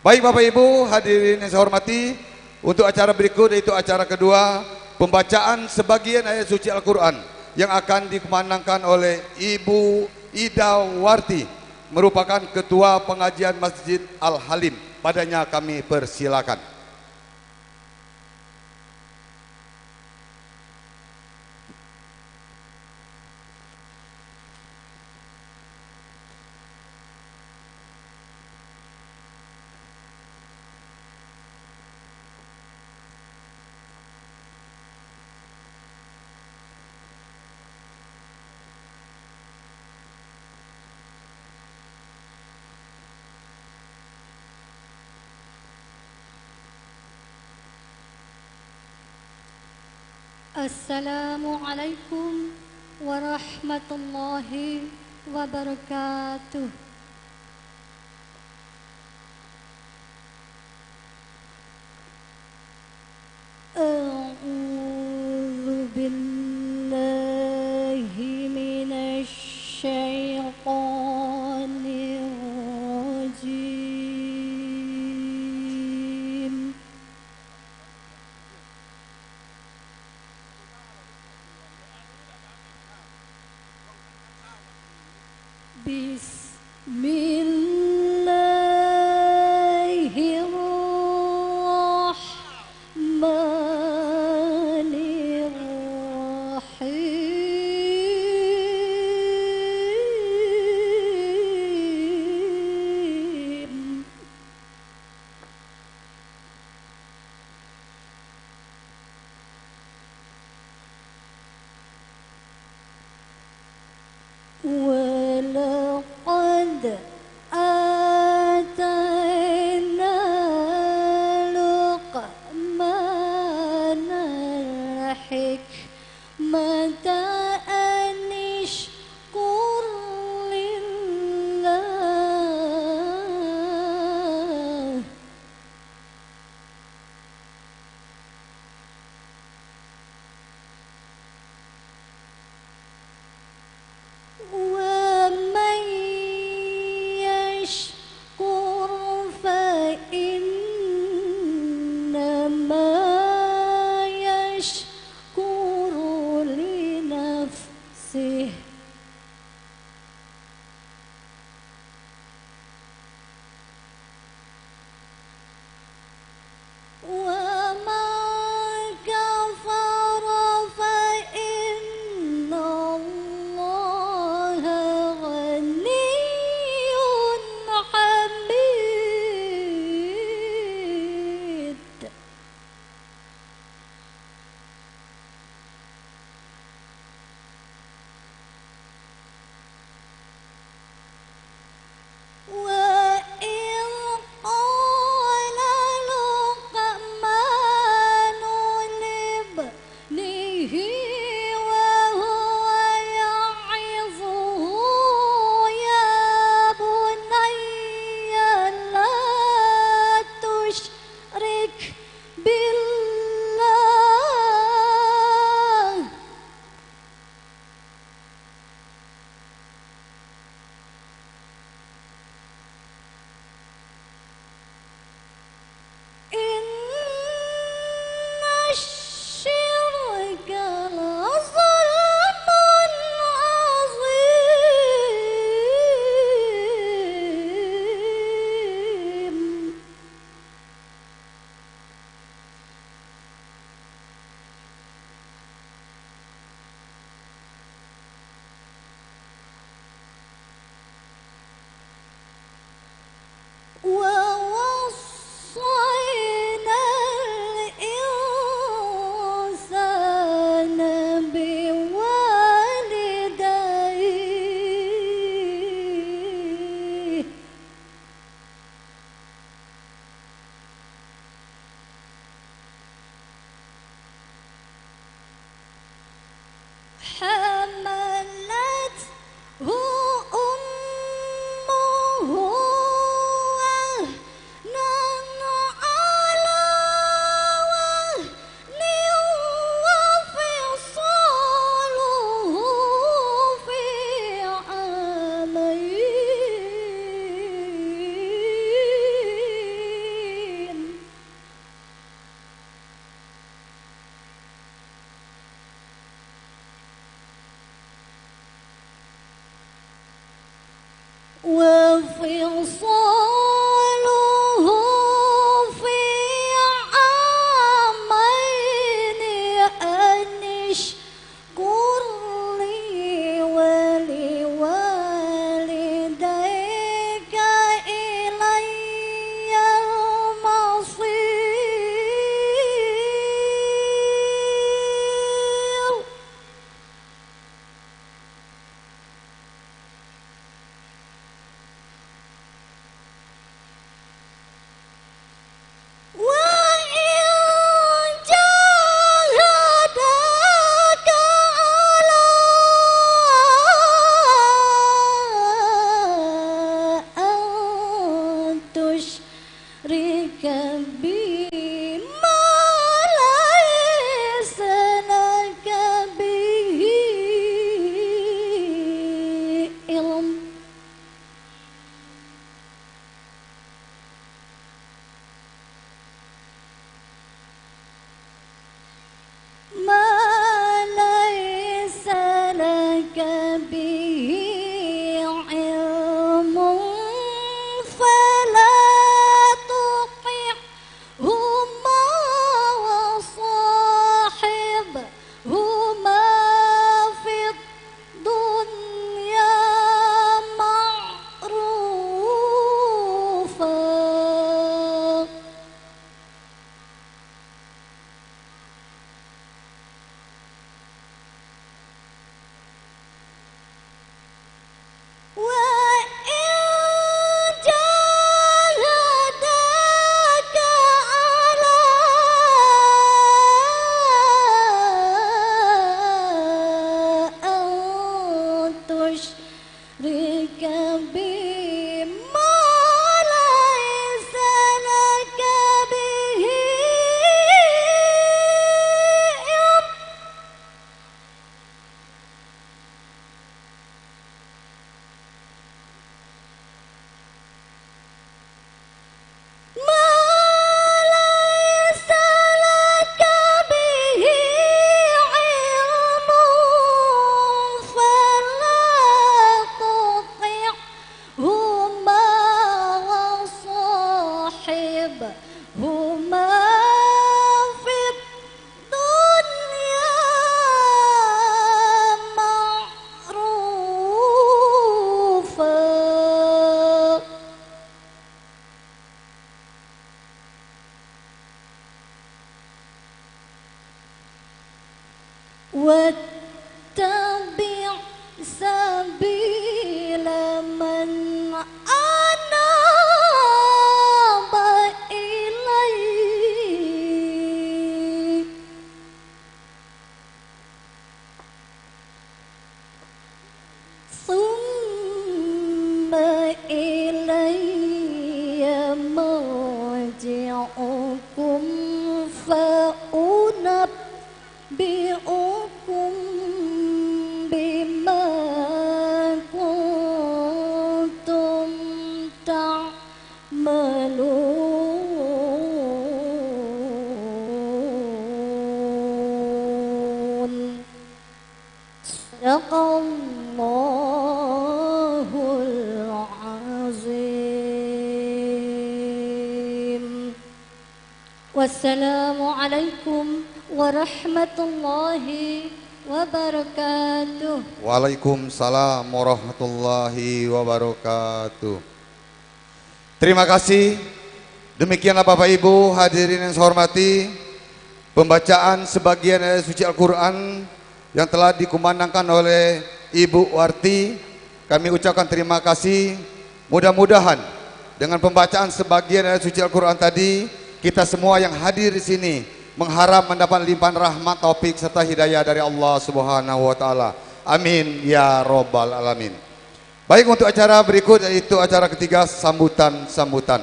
Baik Bapak Ibu hadirin yang saya hormati, untuk acara berikut yaitu acara kedua, pembacaan sebagian ayat suci Al-Quran yang akan dikumandangkan oleh Ibu Ida Warti, merupakan Ketua Pengajian Masjid Al-Halim. Padanya kami persilakan. Assalamualaikum warahmatullahi wabarakatuh. A'udzu billahi minasy syaithanir rajim. وَلَقَدْ آتَيْنَا لُقْمَانَ الْحِكْمَةَ أَنِ اشْكُرْ لِلَّهِ وَمَنْ يَشْكُرْ فَإِنَّمَا يَشْكُرُ لِنَفْسِهِ وَمَنْ كَفَرَ فَإِنَّ اللَّهَ وفصاله في عامين أن اشكر لي ولوالديك إلي المصير. وإن جاهداك على أن تشرك بي ما ليس لك به علم ما ليس لك به علم فلا تطعهما وصاحبهما في الدنيا معروفا. وإن جاهداك على أن تشرك بي ما ليس لك به علم ما ليس لك به علم فلا تطعهما وصاحبهما في الدنيا معروفا. واتبع سبيل من أناب إلي ثم إلي مرجعكم فأنبئكم بما كنتم تعملون. صدق الله العظيم. والسلام عليكم ورحمة الله wabarakatuh. Waalaikumsalam warahmatullahi wabarakatuh. Terima kasih. Demikianlah Bapak Ibu hadirin yang saya hormati, pembacaan sebagian ayat suci Al-Quran yang telah dikumandangkan oleh Ibu Warti. Kami ucapkan terima kasih. Mudah-mudahan dengan pembacaan sebagian ayat suci Al-Quran tadi, kita semua yang hadir di sini mengharap mendapat limpahan rahmat, taufik serta hidayah dari Allah Subhanahu wa taala. Amin ya robbal alamin. Baik, untuk acara berikut yaitu acara ketiga, sambutan-sambutan.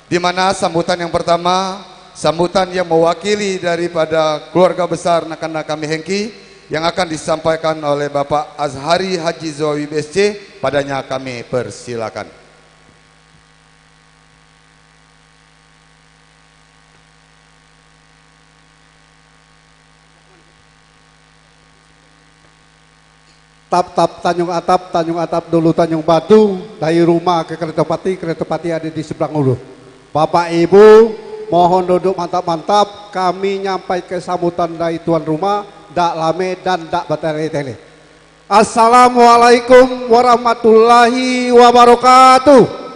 Di mana sambutan yang pertama, sambutan yang mewakili daripada keluarga besar Nakana Kami Hengki yang akan disampaikan oleh Bapak Azhari Haji Zawi BSC. Padanya kami persilakan. Tanjung Atap dulu Tanjung Batu, dari rumah ke Kereta Pati ada di seberang dulu. Bapak Ibu mohon duduk mantap-mantap, kami nyampai ke sambutan dari tuan rumah, dak lame dan dak batele-tele. Assalamualaikum warahmatullahi wabarakatuh.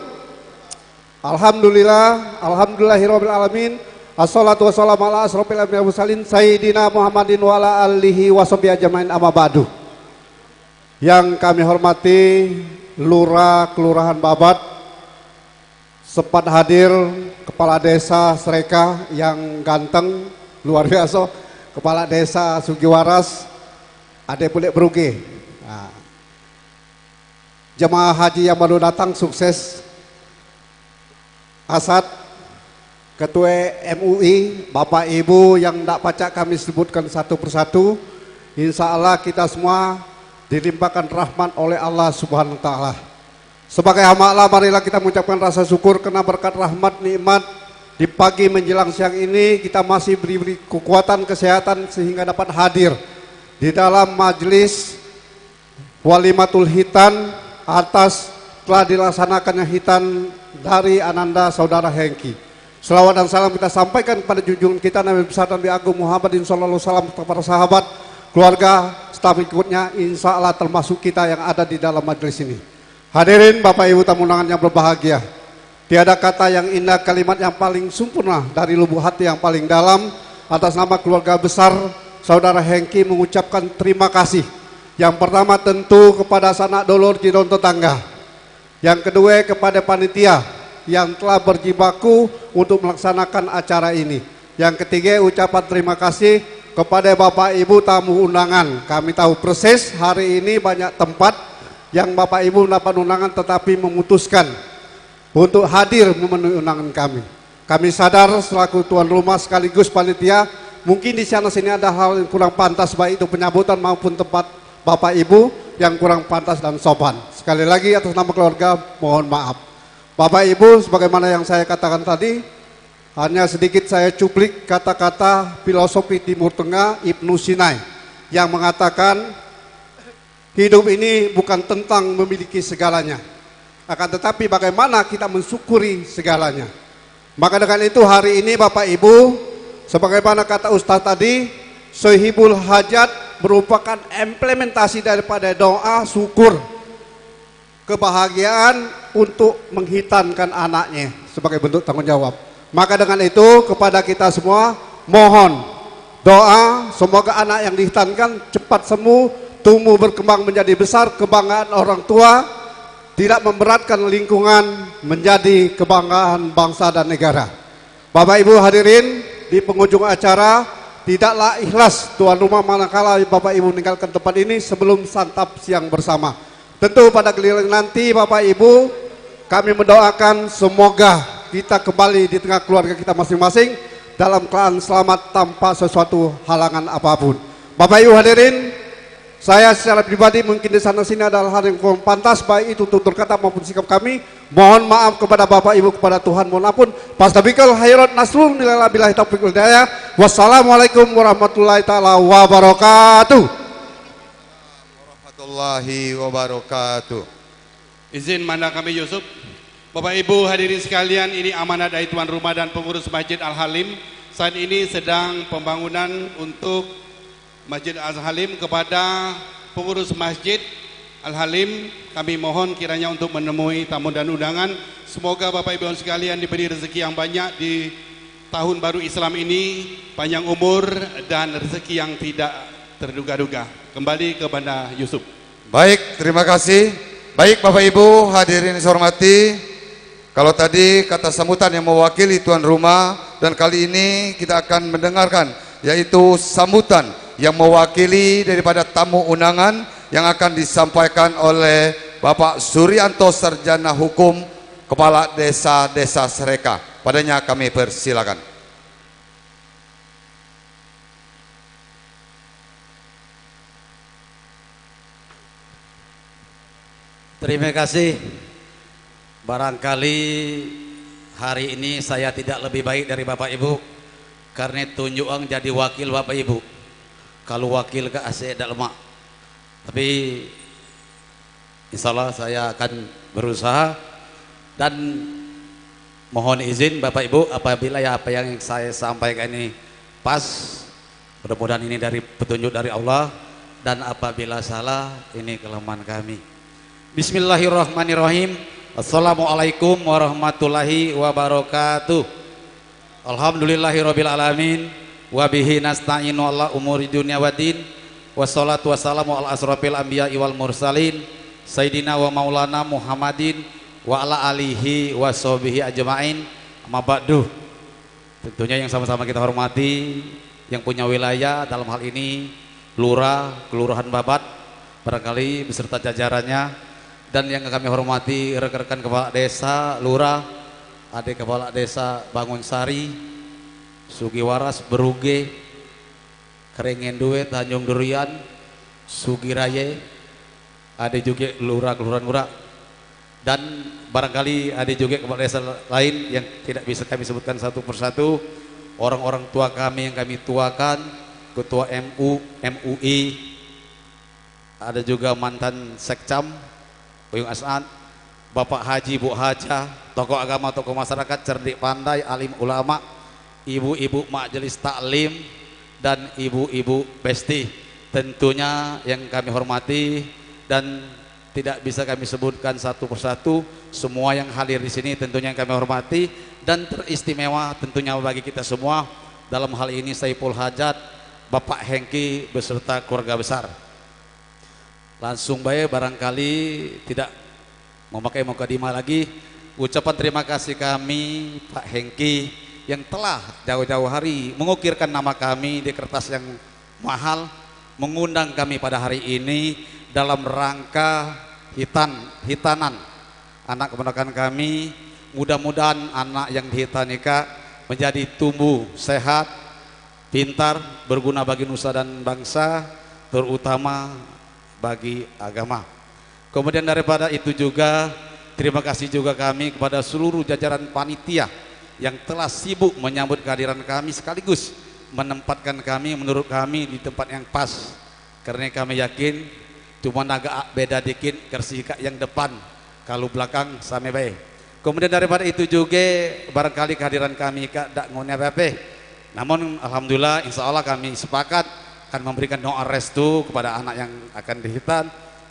Alhamdulillahirabbil alamin. Assalatu wassalamu ala asrofil anbiya'i wal mursalin Sayyidina Muhammadin wa ala alihi washabihi ajmain amma ba'du. Yang kami hormati Lurah Kelurahan Babat, sempat hadir Kepala Desa Sreka yang ganteng luar biasa, Kepala Desa Sugiwaras, Ade Pulik Beruge. Nah, jemaah haji yang baru datang sukses. Asad, Ketua MUI, Bapak Ibu yang tidak pacak kami sebutkan satu persatu, insya Allah kita semua dilimpahkan rahmat oleh Allah Subhanahu wa Ta'ala. Sebagai hamba Allah, marilah kita mengucapkan rasa syukur karena berkat rahmat nikmat di pagi menjelang siang ini kita masih diberi kekuatan kesehatan sehingga dapat hadir di dalam majelis Walimatul Hitan atas telah dilaksanakannya hitan dari Ananda Saudara Hengki. Selawat dan salam kita sampaikan kepada junjungan kita Nabi besar Nabi Agung Muhammadin sallallahu alaihi wasallam, kepada sahabat, keluarga, staf ikutnya, insya Allah termasuk kita yang ada di dalam majelis ini. Hadirin Bapak Ibu tamu undangan yang berbahagia, tiada kata yang indah, kalimat yang paling sempurna dari lubuk hati yang paling dalam atas nama keluarga besar Saudara Hengki mengucapkan terima kasih. Yang pertama tentu kepada sanak dulur jiron tetangga, yang kedua kepada panitia yang telah berjibaku untuk melaksanakan acara ini, yang ketiga ucapan terima kasih kepada Bapak Ibu tamu undangan. Kami tahu persis hari ini banyak tempat yang Bapak Ibu mendapat undangan tetapi memutuskan untuk hadir memenuhi undangan kami. Kami sadar selaku tuan rumah sekaligus panitia, mungkin di sana sini ada hal yang kurang pantas, baik itu penyambutan maupun tempat Bapak Ibu yang kurang pantas dan sopan. Sekali lagi atas nama keluarga mohon maaf. Bapak Ibu, sebagaimana yang saya katakan tadi, hanya sedikit saya cuplik kata-kata filosofi Timur Tengah Ibnu Sinai yang mengatakan hidup ini bukan tentang memiliki segalanya, akan tetapi bagaimana kita mensyukuri segalanya. Maka dengan itu hari ini Bapak Ibu, sebagaimana kata Ustaz tadi, Sohibul Hajat merupakan implementasi daripada doa syukur kebahagiaan untuk menghitankan anaknya sebagai bentuk tanggung jawab. Maka dengan itu kepada kita semua mohon doa semoga anak yang dihitankan cepat sembuh, tumbuh berkembang menjadi besar, kebanggaan orang tua, tidak memberatkan lingkungan, menjadi kebanggaan bangsa dan negara. Bapak Ibu hadirin di penghujung acara, tidaklah ikhlas tuan rumah manakala Bapak Ibu meninggalkan tempat ini sebelum santap siang bersama. Tentu pada giliran nanti Bapak Ibu kami mendoakan semoga kita kembali di tengah keluarga kita masing-masing dalam keadaan selamat tanpa sesuatu halangan apapun. Bapak Ibu hadirin, saya secara pribadi mungkin di sana sini adalah hal yang kurang pantas baik itu tutur kata maupun sikap kami. Mohon maaf kepada Bapak Ibu, kepada Tuhan mohon ampun. Pastabikal khairat nasrul billahi taufiq wal hidayah. Wassalamualaikum warahmatullahi taala wabarakatuh. Warahmatullahi wabarakatuh. Izin mandang kami Yusuf. Bapak Ibu hadirin sekalian, ini amanat dari tuan rumah dan pengurus Masjid Al-Halim. Saat ini sedang pembangunan untuk Masjid Al-Halim. Kepada pengurus Masjid Al-Halim kami mohon kiranya untuk menemui tamu dan undangan. Semoga Bapak Ibu sekalian diberi rezeki yang banyak di tahun baru Islam ini, panjang umur dan rezeki yang tidak terduga-duga. Kembali kepada Yusuf. Baik, terima kasih. Baik Bapak Ibu hadirin yang saya hormati, kalau tadi kata sambutan yang mewakili tuan rumah, dan kali ini kita akan mendengarkan yaitu sambutan yang mewakili daripada tamu undangan yang akan disampaikan oleh Bapak Suryanto Sarjana Hukum, Kepala Desa Sreka. Padanya kami persilakan. Terima kasih. Barangkali hari ini saya tidak lebih baik dari Bapak Ibu karena tunjuan jadi wakil Bapak Ibu. Kalau wakil ke AC dak lemak. Tapi Insya Allah saya akan berusaha dan mohon izin Bapak Ibu apabila ya apa yang saya sampaikan ini pas, mudah-mudahan ini dari petunjuk dari Allah, dan apabila salah ini kelemahan kami. Bismillahirrahmanirrahim. Assalamualaikum warahmatullahi wabarakatuh. Alhamdulillahirabbil alamin wa bihi nasta'inu ala umuri dunya waddin. Wassalatu wassalamu ala asrofil anbiya'i wal mursalin Sayyidina wa maulana Muhammadin wa ala alihi wa sahbihi ajma'in. Amma ba'du. Tentunya yang sama-sama kita hormati, yang punya wilayah dalam hal ini Lurah, Kelurahan Babat, barangkali beserta jajarannya, dan yang kami hormati rekan-rekan kepala desa Lurah, adik kepala desa Bangunsari, Sugiwaras, Beruge, Kerengen Duwe, Tanjung Durian, Sugiraye, ada juga Lurah, Kelurahan Lurah, dan barangkali ada juga kepala desa lain yang tidak bisa kami sebutkan satu persatu, orang-orang tua kami yang kami tuakan, Ketua MUI, ada juga mantan Sekcam, Buyung As'ad, Bapak Haji, Bu Haja, tokoh agama, tokoh masyarakat, cerdik pandai, alim ulama, ibu-ibu majelis taklim, dan ibu-ibu besti, tentunya yang kami hormati dan tidak bisa kami sebutkan satu persatu, semua yang hadir di sini tentunya yang kami hormati dan teristimewa tentunya bagi kita semua. Dalam hal ini Saiful Hajat, Bapak Hengki beserta keluarga besar. Langsung baik, barangkali tidak memakai mukadimah lagi, ucapan terima kasih kami Pak Hengki yang telah jauh-jauh hari mengukirkan nama kami di kertas yang mahal, mengundang kami pada hari ini dalam rangka hitanan anak keponakan kami. Mudah-mudahan anak yang dihitanika menjadi tumbuh sehat, pintar, berguna bagi nusa dan bangsa, terutama bagi agama. Kemudian daripada itu juga terima kasih juga kami kepada seluruh jajaran panitia yang telah sibuk menyambut kehadiran kami sekaligus menempatkan kami menurut kami di tempat yang pas, karena kami yakin cuma agak beda dikit kersika yang depan, kalau belakang sama baik. Kemudian daripada itu juga barangkali kehadiran kami tak ngone apa-apa, namun alhamdulillah insya Allah kami sepakat akan memberikan doa restu kepada anak yang akan dihitan,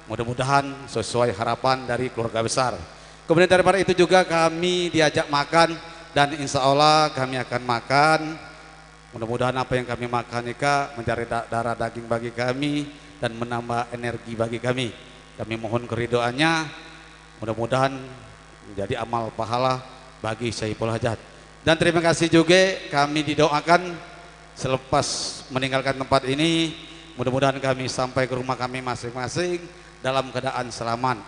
mudah-mudahan sesuai harapan dari keluarga besar. Kemudian daripada itu juga kami diajak makan dan insya Allah kami akan makan, mudah-mudahan apa yang kami makan ika mencari darah daging bagi kami dan menambah energi bagi kami. Kami mohon keridoannya, mudah-mudahan menjadi amal pahala bagi Saiful Hajat. Dan terima kasih juga kami didoakan selepas meninggalkan tempat ini, mudah-mudahan kami sampai ke rumah kami masing-masing dalam keadaan selamat.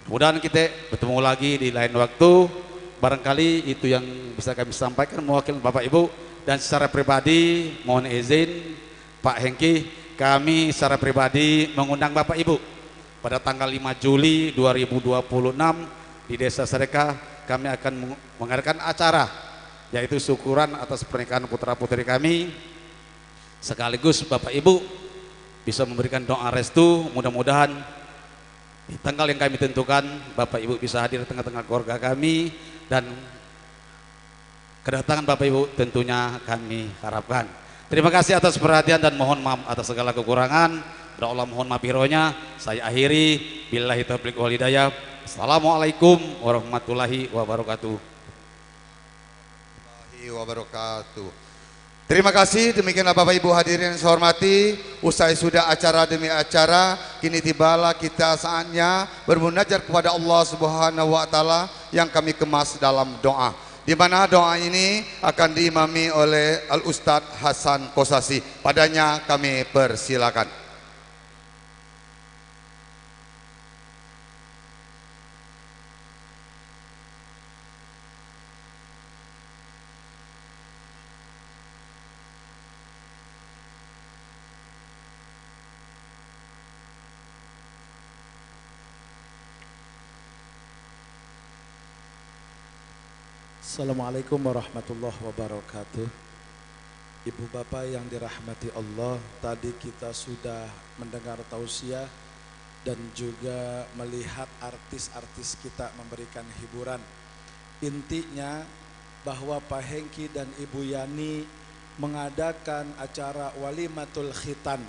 Mudah-mudahan kita bertemu lagi di lain waktu. Barangkali itu yang bisa kami sampaikan mewakili Bapak Ibu, dan secara pribadi mohon izin Pak Hengki, kami secara pribadi mengundang Bapak Ibu pada tanggal 5 Juli 2026 di Desa Sedekah. Kami akan mengadakan acara yaitu syukuran atas pernikahan putra-putri kami, sekaligus Bapak Ibu bisa memberikan doa restu, mudah-mudahan di tanggal yang kami tentukan Bapak Ibu bisa hadir di tengah-tengah keluarga kami, dan kedatangan Bapak Ibu tentunya kami harapkan. Terima kasih atas perhatian dan mohon maaf atas segala kekurangan. Allah mohon maafironya. Saya akhiri, billahi taufiq wal hidayah. Assalamualaikum warahmatullahi wabarakatuh. Terima kasih. Demikianlah Bapak Ibu hadirin yang saya hormati, usai sudah acara demi acara, kini tibalah kita saatnya bermunajat kepada Allah Subhanahu wa taala yang kami kemas dalam doa, di mana doa ini akan diimami oleh Al Ustadz Hasan Kosasi. Padanya kami persilakan. Assalamualaikum warahmatullahi wabarakatuh. Ibu bapak yang dirahmati Allah, tadi kita sudah mendengar tausiah dan juga melihat artis-artis kita memberikan hiburan. Intinya bahwa Pak Hengki dan Ibu Yani mengadakan acara walimatul khitan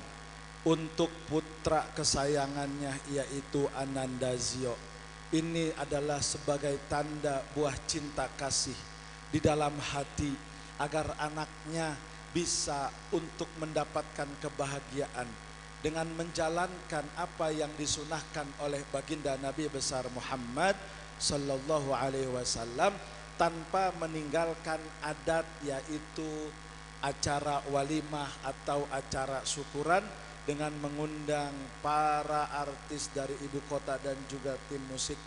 untuk putra kesayangannya yaitu Ananda Zio. Ini adalah sebagai tanda buah cinta kasih di dalam hati agar anaknya bisa untuk mendapatkan kebahagiaan dengan menjalankan apa yang disunahkan oleh baginda Nabi besar Muhammad sallallahu alaihi wasallam tanpa meninggalkan adat yaitu acara walimah atau acara syukuran dengan mengundang para artis dari ibu kota dan juga tim musik.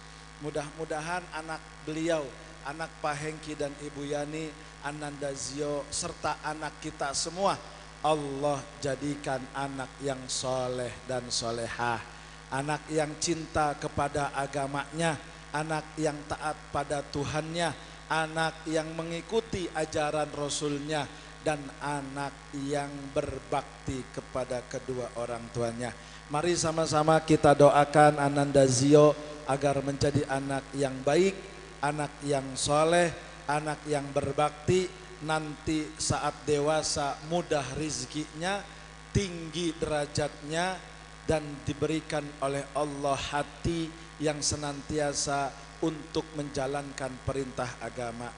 Mudah-mudahan anak beliau, anak Pak Hengki dan Ibu Yani, Ananda Zio, serta anak kita semua, Allah jadikan anak yang soleh dan solehah, anak yang cinta kepada agamanya, anak yang taat pada Tuhannya, anak yang mengikuti ajaran Rasulnya, dan anak yang berbakti kepada kedua orang tuanya. Mari sama-sama kita doakan Ananda Zio agar menjadi anak yang baik, anak yang soleh, anak yang berbakti. Nanti saat dewasa mudah rizkinya, tinggi derajatnya, dan diberikan oleh Allah hati yang senantiasa untuk menjalankan perintah agama.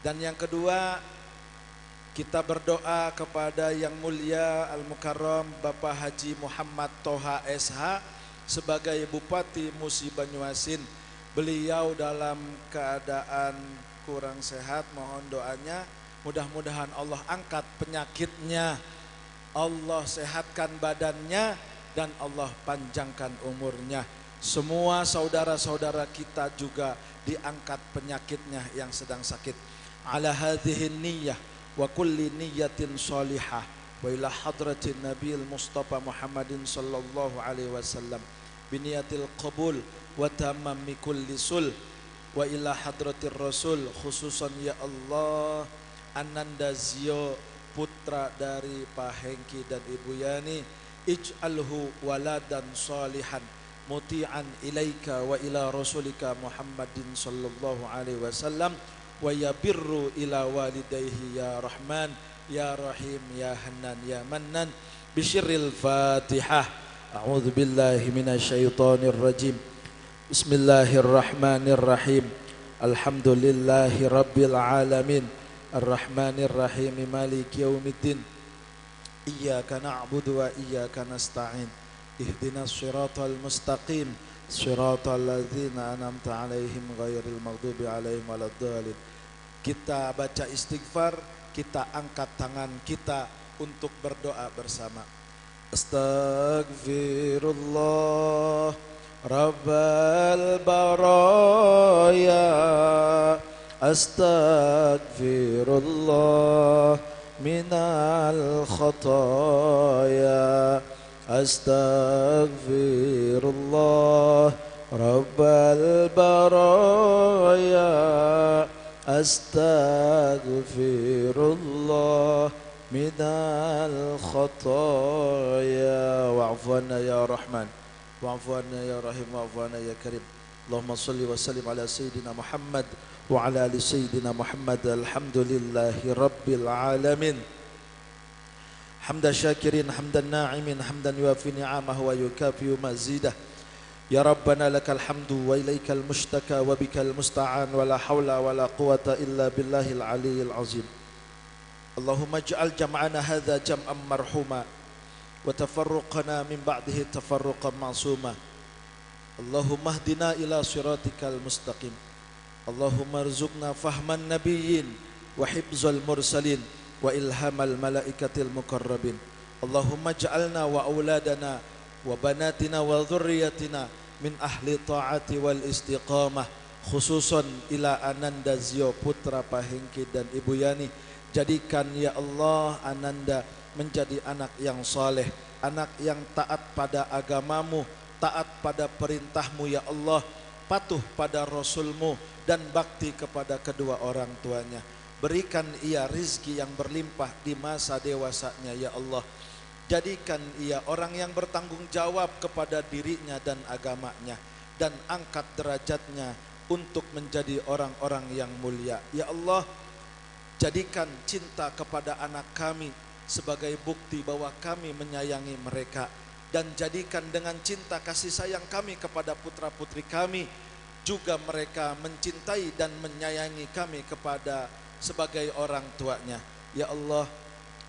Dan yang kedua, kita berdoa kepada yang mulia Al-Mukarram Bapak Haji Muhammad Toha SH sebagai Bupati Musi Banyuasin. Beliau dalam keadaan kurang sehat, mohon doanya. Mudah-mudahan Allah angkat penyakitnya, Allah sehatkan badannya, dan Allah panjangkan umurnya. Semua saudara-saudara kita juga diangkat penyakitnya yang sedang sakit. Ala hadhihi niyyah wa kulli niyatin salihah wa ila hadratin Nabil Mustafa Muhammadin sallallahu alaihi wasallam biniyatil qabul wa tamammi kulli sul wa ila hadratir Rasul khususan ya Allah Ananda Zio putra dari Pak Hengki dan Ibu Yani, ij'alhu waladan salihan muti'an ilaika wa ila rasulika Muhammadin sallallahu alaihi wasallam wa yabirru ila walidayhi ya Rahman ya Rahim ya Hannan ya Mannan bisyirril Fatihah. A'udzu billahi minasyaitonir rajim. Bismillahirrahmanirrahim. Alhamdulillahi rabbil alamin. Arrahmanir rahim maliki yaumiddin. Iyyaka na'budu wa iyyaka nasta'in. Ihdinas siratal mustaqim. Siratal ladzina an'amta 'alaihim ghairil maghdubi 'alaihim waladdallin. Kita baca istighfar, kita angkat tangan kita untuk berdoa bersama. Astaghfirullah Rabbal baraya, astaghfirullah minal khataya, astaghfirullah Rabbal baraya, astaghfirullah minal khataya. Wa'afwana ya Rahman, wa'afwana ya Rahim, wa'afwana ya Karim. Allahumma salli wa sallim ala Sayyidina Muhammad wa ala ali Sayyidina Muhammad. Alhamdulillahi Rabbil Alamin. Hamdan syakirin, hamdan na'imin, hamdan yuafi ni'amahu wa yukafiu mazidah. Ya Rabbana lakal hamdu wa ilaikal mushtaka wa bikal musta'an wa la hawla wa la quwata illa billahil aliyyil azim. Allahumma ij'al jam'ana hadha jam'an marhuma wa tafarruqana min ba'dihi tafarruqan ma'suma. Allahumma hdina ila siratikal mustaqim. Allahumma arzuqna fahman nabiyyin wa hibzal mursalin wa ilhamal malaikatil muqarrabin. Allahumma ij'alna wa auladana wa banatina wa dhurriyyatina min ahli ta'ati wal istiqamah, khususan ila Ananda Zio putra Pak Hengki dan Ibu Yani. Jadikan ya Allah Ananda menjadi anak yang saleh, anak yang taat pada agamamu, taat pada perintahmu ya Allah, patuh pada Rasulmu, dan bakti kepada kedua orang tuanya. Berikan ia rizki yang berlimpah di masa dewasanya ya Allah. Jadikan ia orang yang bertanggung jawab kepada dirinya dan agamanya, dan angkat derajatnya untuk menjadi orang-orang yang mulia. Ya Allah, jadikan cinta kepada anak kami sebagai bukti bahwa kami menyayangi mereka, dan jadikan dengan cinta kasih sayang kami kepada putra-putri kami juga mereka mencintai dan menyayangi kami kepada sebagai orang tuanya. Ya Allah,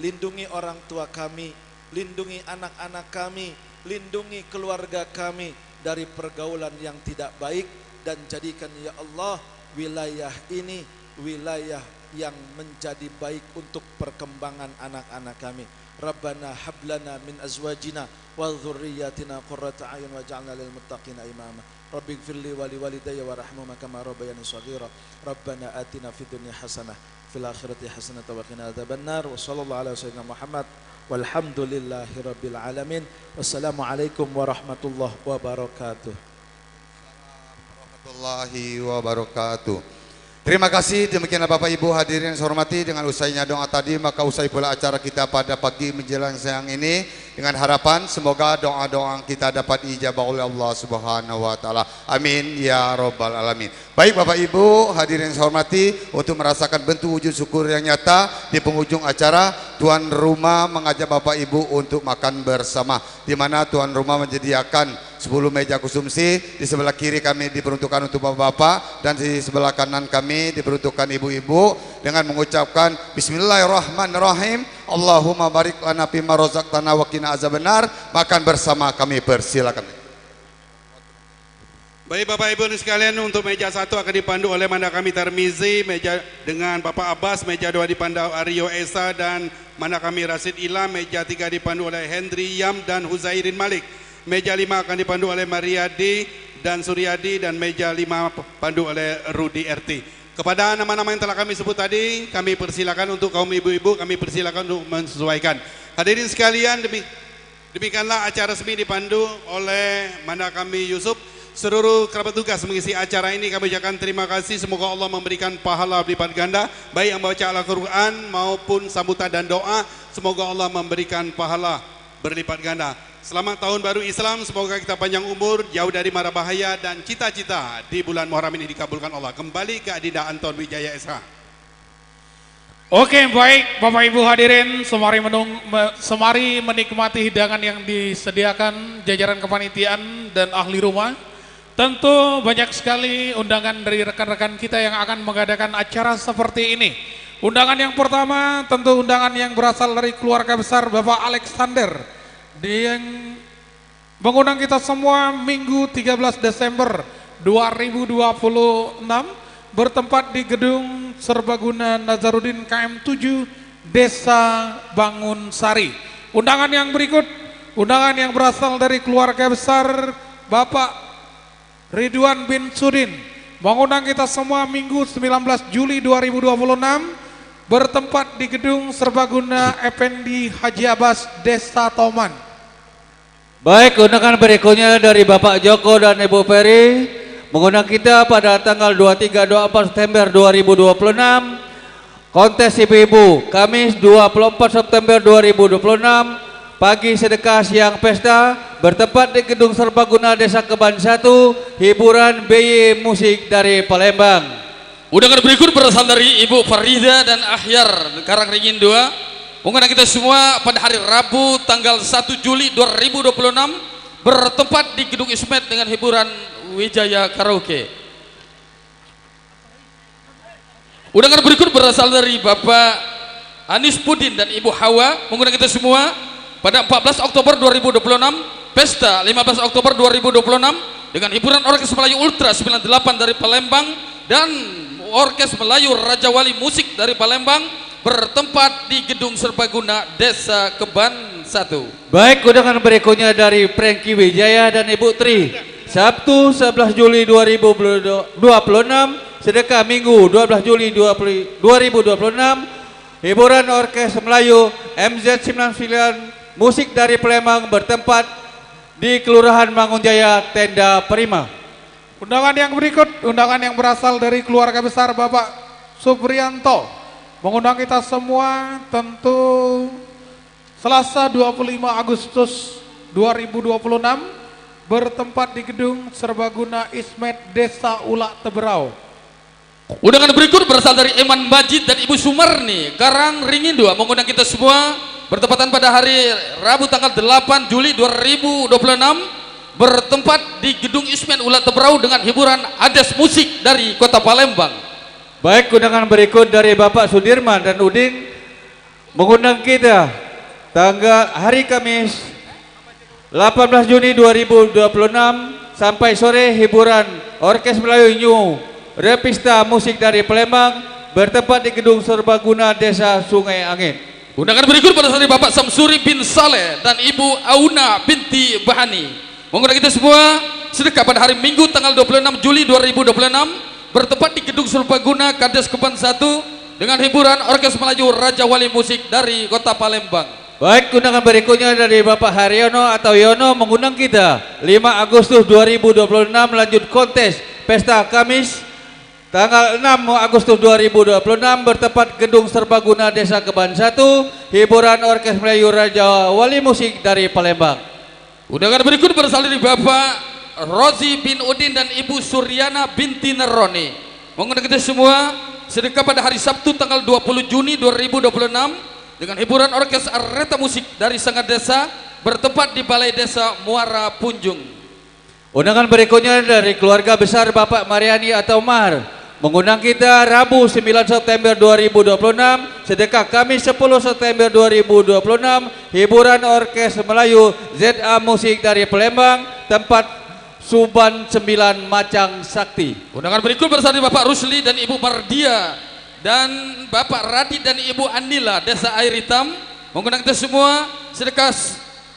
lindungi orang tua kami, lindungi anak-anak kami, lindungi keluarga kami dari pergaulan yang tidak baik, dan jadikan ya Allah wilayah ini wilayah yang menjadi baik untuk perkembangan anak-anak kami. Rabbana hablana min azwajina wa dhurriyyatina qurrata a'yun waj'alna lil muttaqina imama. Rabbi ighfirli wa liwalidayya warhamhuma kama rabbayani shaghira. Rabbana atina fid dunya hasanah fil akhirati hasanah wa qina adzabannar. Wa sallallahu ala sayyidina Muhammad walhamdulillahi rabbil alamin. Wassalamualaikum warahmatullahi wabarakatuh. Warahmatullahi wabarakatuh. Terima kasih, demikianlah Bapak Ibu hadirin yang saya hormati, dengan usainya doa tadi maka usai pula acara kita pada pagi menjelang siang ini, dengan harapan semoga doa-doa kita dapat dijabah oleh Allah Subhanahu wa taala. Amin ya rabbal alamin. Baik Bapak Ibu hadirin yang saya hormati, untuk merasakan bentuk wujud syukur yang nyata di penghujung acara, tuan rumah mengajak Bapak Ibu untuk makan bersama, di mana tuan rumah menyediakan 10 meja konsumsi. Di sebelah kiri kami diperuntukkan untuk bapak-bapak, dan di sebelah kanan kami diperuntukkan ibu-ibu, dengan mengucapkan Bismillahirrahmanirrahim, Allahumma barik lana fima razaqtana wa qina azabannar. Makan bersama kami persilakan. Baik Bapak Ibu sekalian, untuk meja 1 akan dipandu oleh Manda kami Tarmizi, meja dengan Bapak Abbas, meja 2 dipandu Aryo Esa dan Manda kami Rasid Ila, meja 3 dipandu oleh Hendri Yam dan Huzairin Malik. Meja 5 akan dipandu oleh Mariadi dan Suryadi, dan meja 5 pandu oleh Rudi RT. Kepada nama-nama yang telah kami sebut tadi, kami persilakan untuk kaum ibu-ibu, kami persilakan untuk menyesuaikan. Hadirin sekalian, demikianlah acara resmi dipandu oleh Manda kami Yusuf. Seluruh kerabat tugas mengisi acara ini kami ucapkan terima kasih, semoga Allah memberikan pahala berlipat ganda, baik yang membaca Al-Quran maupun sambutan dan doa, semoga Allah memberikan pahala berlipat ganda. Selamat tahun baru Islam, semoga kita panjang umur, jauh dari mara bahaya, dan cita-cita di bulan Muharram ini dikabulkan Allah. Kembali ke Adinda Anton Wijaya SH. Oke, baik Bapak Ibu hadirin, semari menikmati hidangan yang disediakan jajaran kepanitiaan dan ahli rumah. Tentu banyak sekali undangan dari rekan-rekan kita yang akan mengadakan acara seperti ini. Undangan yang pertama tentu undangan yang berasal dari keluarga besar Bapak Alexander, yang mengundang kita semua Minggu 13 Desember 2026 bertempat di Gedung Serbaguna Nazarudin KM7 Desa Bangun Sari. Undangan yang berikut, undangan yang berasal dari keluarga besar Bapak Ridwan bin Sudin, mengundang kita semua Minggu 19 Juli 2026 bertempat di Gedung Serbaguna Effendi Haji Abbas Desa Toman. Baik, undangan berikutnya dari Bapak Joko dan Ibu Peri, mengundang kita pada tanggal 23-24 September 2026, kontes ibu-ibu, Kamis 24 September 2026, pagi sedekah siang pesta, bertempat di Gedung Serbaguna Desa Keban 1, hiburan BY musik dari Palembang. Undangan berikut berasal dari Ibu Farida dan Ahyar Karangringin 2, mengundang kita semua pada hari Rabu tanggal 1 Juli 2026 bertempat di Gedung Ismet dengan hiburan Wijaya Karaoke. Undangan berikut berasal dari Bapak Anis Pudin dan Ibu Hawa, mengundang kita semua pada 14 Oktober 2026 pesta 15 Oktober 2026 dengan hiburan Orkes Melayu Ultra 98 dari Palembang dan Orkes Melayu Raja Wali Musik dari Palembang bertempat di Gedung Serbaguna Desa Keban 1. Baik, undangan berikutnya dari Prengki Wijaya dan Ibu Tri, Sabtu 11 Juli 2026, sedekah Minggu 12 Juli 2026, hiburan Orkes Melayu MZ99 musik dari Palembang bertempat di Kelurahan Mangunjaya Tenda Prima. Undangan yang berikut, undangan yang berasal dari keluarga besar Bapak Suprianto, mengundang kita semua tentu Selasa 25 Agustus 2026 bertempat di Gedung Serbaguna Ismet Desa Ulak Teberau. Undangan berikut berasal dari Eman Majid dan Ibu Sumarni Karang Ringin 2 mengundang kita semua bertepatan pada hari Rabu tanggal 8 Juli 2026 bertempat di Gedung Ismet Ulak Teberau dengan hiburan Ades Musik dari Kota Palembang. Baik, undangan berikut dari Bapak Sudirman dan Udin mengundang kita tanggal hari Kamis 18 Juni 2026 sampai sore hiburan Orkes Melayu New Repista Musik dari Palembang bertempat di Gedung Serbaguna Desa Sungai Angin. Undangan berikut berasal dari Bapak Samsuri bin Saleh dan Ibu Auna binti Bahani mengundang kita semua sedekah pada hari Minggu tanggal 26 Juli 2026 bertempat di Gedung Serbaguna Kades Kepan 1 dengan hiburan Orkes Melayu Raja Wali Musik dari Kota Palembang. Baik, undangan berikutnya dari Bapak Haryono atau Yono mengundang kita 5 Agustus 2026 lanjut kontes Pesta Kamis tanggal 6 Agustus 2026 bertempat Gedung Serbaguna Desa Keban 1 hiburan Orkes Melayu Raja Wali Musik dari Palembang. Undangan berikut berasal dari Bapak Rozi bin Udin dan Ibu Suryana binti Neroni mengundang kita semua sedekah pada hari Sabtu tanggal 20 Juni 2026 dengan hiburan Orkes Areta Musik dari Sangat Desa bertempat di Balai Desa Muara Punjung. Undangan berikutnya dari keluarga besar Bapak Mariani atau Mar mengundang kita Rabu 9 September 2026 sedekah Kamis 10 September 2026 hiburan Orkes Melayu ZA Musik dari Palembang tempat Suban 9 Macang Sakti. Undangan berikut berasal dari Bapak Rusli dan Ibu Mardia dan Bapak Radit dan Ibu Anila Desa Air Hitam mengundang kita semua sedekah,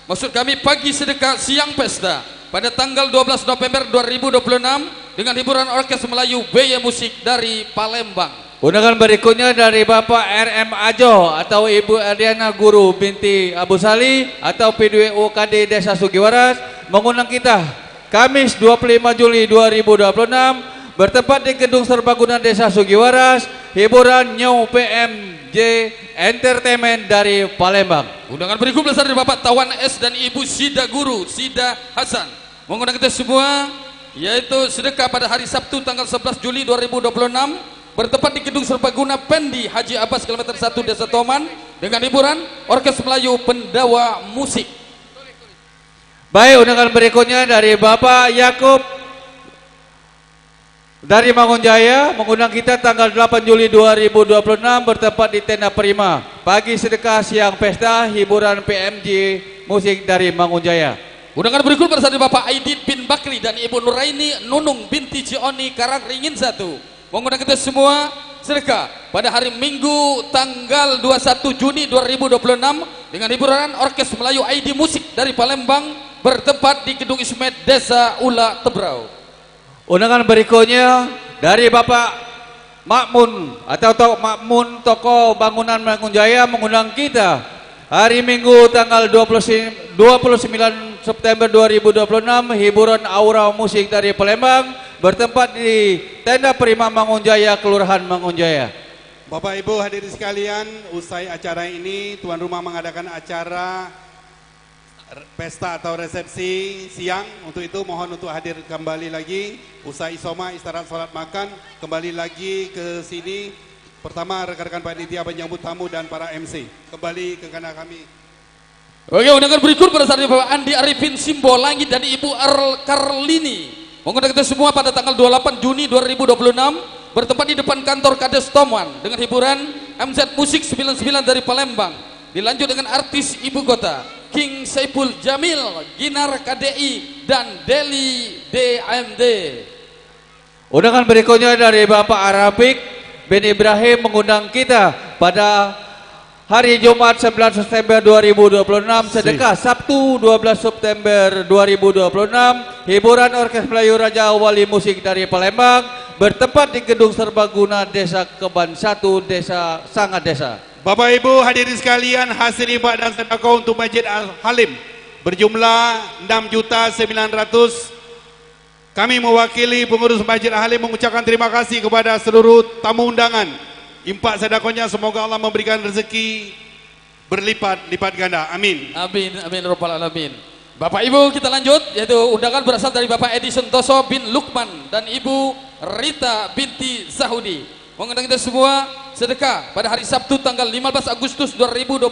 maksud kami pagi sedekah siang pesta pada tanggal 12 November 2026 dengan hiburan Orkes Melayu BY Musik dari Palembang. Undangan berikutnya dari Bapak RM Ajo atau Ibu Adriana Guru binti Abu Sali atau P2O KD Desa Sugiwaras mengundang kita Kamis 25 Juli 2026 bertempat di Gedung Serbaguna Desa Sugiwaras hiburan New PMJ Entertainment dari Palembang. Undangan berikut berasal dari Bapak Tawan S dan Ibu Sida Guru Sida Hasan mengundang kita semua yaitu sedekah pada hari Sabtu tanggal 11 Juli 2026 bertempat di Gedung Serbaguna Pendi Haji Abbas kilometer 1 Desa Toman dengan hiburan Orkes Melayu Pendawa Musik. Baik, undangan berikutnya dari Bapak Yakub dari Mangunjaya mengundang kita tanggal 8 Juli 2026 bertempat di Tenda Prima pagi sedekah siang pesta hiburan PMJ Musik dari Mangunjaya. Undangan berikut berasal dari Bapak Aidit bin Bakri dan Ibu Nuraini Nunung binti Cioni Karang Ringin 1 mengundang kita semua sedekah pada hari Minggu tanggal 21 Juni 2026 dengan hiburan Orkes Melayu ID Musik dari Palembang bertempat di Gedung Ismet Desa Ula Tebrau. Undangan berikutnya dari Bapak Makmun atau Makmun Toko Bangunan Mangunjaya mengundang kita hari Minggu tanggal 29 September 2026 hiburan Aura Musik dari Palembang bertempat di Tenda Prima Mangunjaya Kelurahan Mangunjaya. Bapak Ibu hadirin sekalian, usai acara ini tuan rumah mengadakan acara pesta atau resepsi siang. Untuk itu mohon untuk hadir kembali lagi usai isoma istirahat salat makan kembali lagi ke sini. Pertama rekan-rekan panitia penyambut tamu dan para MC kembali ke kanan kami. Oke, undangan berikut berasal dari Bapak Andi Arifin Simbo Langit dan Ibu Karlini mengundang kita semua pada tanggal 28 Juni 2026 bertempat di depan kantor Kades Toman dengan hiburan MZ Musik 99 dari Palembang dilanjut dengan artis ibu kota King Saiful Jamil, Ginar KDI dan Deli DMD. Undangan berikutnya dari Bapak Arabik bin Ibrahim mengundang kita pada hari Jumat 9 September 2026 sedekah Sabtu 12 September 2026 hiburan Orkes Melayu Raja Wali Musik dari Palembang bertempat di Gedung Serbaguna Desa Keban 1 Desa Sangat Desa. Bapak Ibu hadirin sekalian, hasil infak dan sedekah untuk Masjid Al-Halim berjumlah 6.900.000. Kami mewakili pengurus Masjid Al-Halim mengucapkan terima kasih kepada seluruh tamu undangan. Infak sedekahnya semoga Allah memberikan rezeki berlipat-lipat ganda. Amin. Amin, amin, rabbal alamin. Bapak Ibu kita lanjut, yaitu undangan berasal dari Bapak Edi Suntoso bin Lukman dan Ibu Rita binti Zahudi. Mengundang kita semua sedekah pada hari Sabtu tanggal 15 Agustus 2026.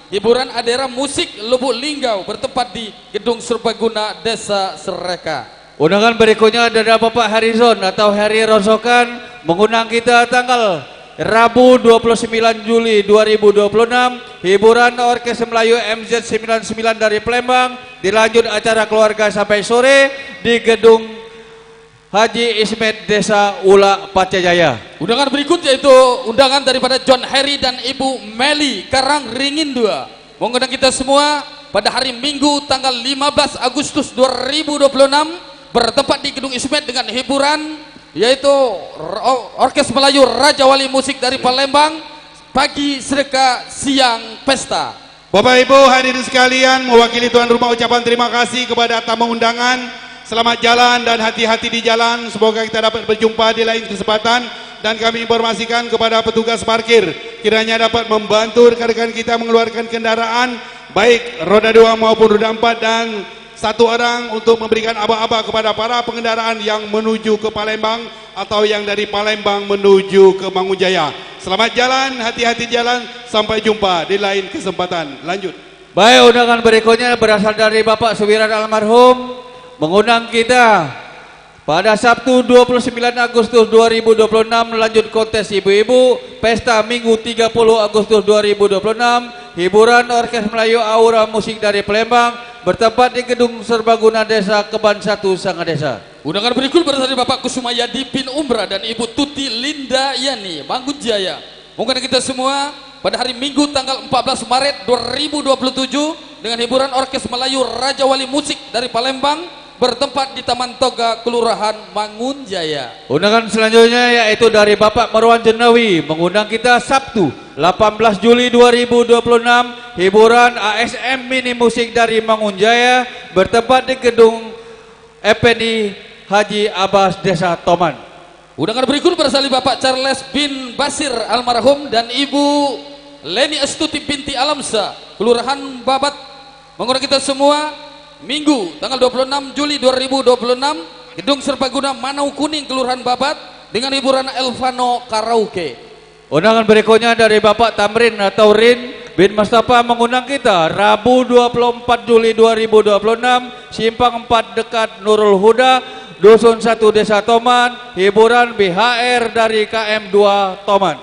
Hiburan Adera Musik Lubuk Linggau bertempat di Gedung Serbaguna Desa Sereka. Undangan berikutnya dari Bapak Harizon atau Heri Rosokan mengundang kita tanggal Rabu 29 Juli 2026. Hiburan Orkes Melayu MZ99 dari Palembang, dilanjut acara keluarga sampai sore di Gedung Haji Ismet Desa Ula Pacajaya. Undangan berikut yaitu undangan daripada John Harry dan Ibu Meli Karang Ringin 2. Mengundang kita semua pada hari Minggu tanggal 15 Agustus 2026 bertempat di Gedung Ismet dengan hiburan yaitu Orkes Melayu Raja Wali Musik dari Palembang, pagi sedekah, siang pesta. Bapak Ibu hadirin sekalian, mewakili tuan rumah ucapan terima kasih kepada tamu undangan. Selamat jalan dan hati-hati di jalan. Semoga kita dapat berjumpa di lain kesempatan. Dan kami informasikan kepada petugas parkir, kiranya dapat membantu rekan-rekan kita mengeluarkan kendaraan, baik roda 2 maupun roda 4, dan 1 orang untuk memberikan aba-aba kepada para pengendaraan yang menuju ke Palembang atau yang dari Palembang menuju ke Mangunjaya. Selamat jalan, hati-hati jalan, sampai jumpa di lain kesempatan. Lanjut. Baik, undangan berikutnya berasal dari Bapak Suwiran almarhum mengundang kita pada Sabtu 29 Agustus 2026 lanjut kontes ibu-ibu pesta Minggu 30 Agustus 2026. Hiburan Orkes Melayu Aura Musik dari Palembang bertempat di Gedung Serbaguna Desa Keban 1 Sangadesa. Undangan berikut berasal dari Bapak Kusumayadi bin Umrah dan Ibu Tuti Linda Yani Mangunjaya. Mengundang kita semua pada hari Minggu tanggal 14 Maret 2027 dengan hiburan Orkes Melayu Raja Wali Musik dari Palembang bertempat di Taman Toga Kelurahan Mangunjaya. Undangan selanjutnya yaitu dari Bapak Marwan Jenawi mengundang kita Sabtu 18 Juli 2026 hiburan ASM Mini Musik dari Mangunjaya bertempat di Gedung FPNI Haji Abbas Desa Toman. Undangan berikut berasal dari Bapak Charles bin Basir almarhum dan Ibu Leni Astuti binti Alamsa Kelurahan Babat. Mengundang kita semua Minggu tanggal 26 Juli 2026 Gedung Serbaguna Manau Kuning Kelurahan Babat dengan hiburan Elvano Karaoke. Undangan berikutnya dari Bapak Tamrin atau Rin bin Mustafa mengundang kita Rabu 24 Juli 2026 Simpang 4 dekat Nurul Huda Dusun 1 Desa Toman, hiburan BHR dari KM2 Toman.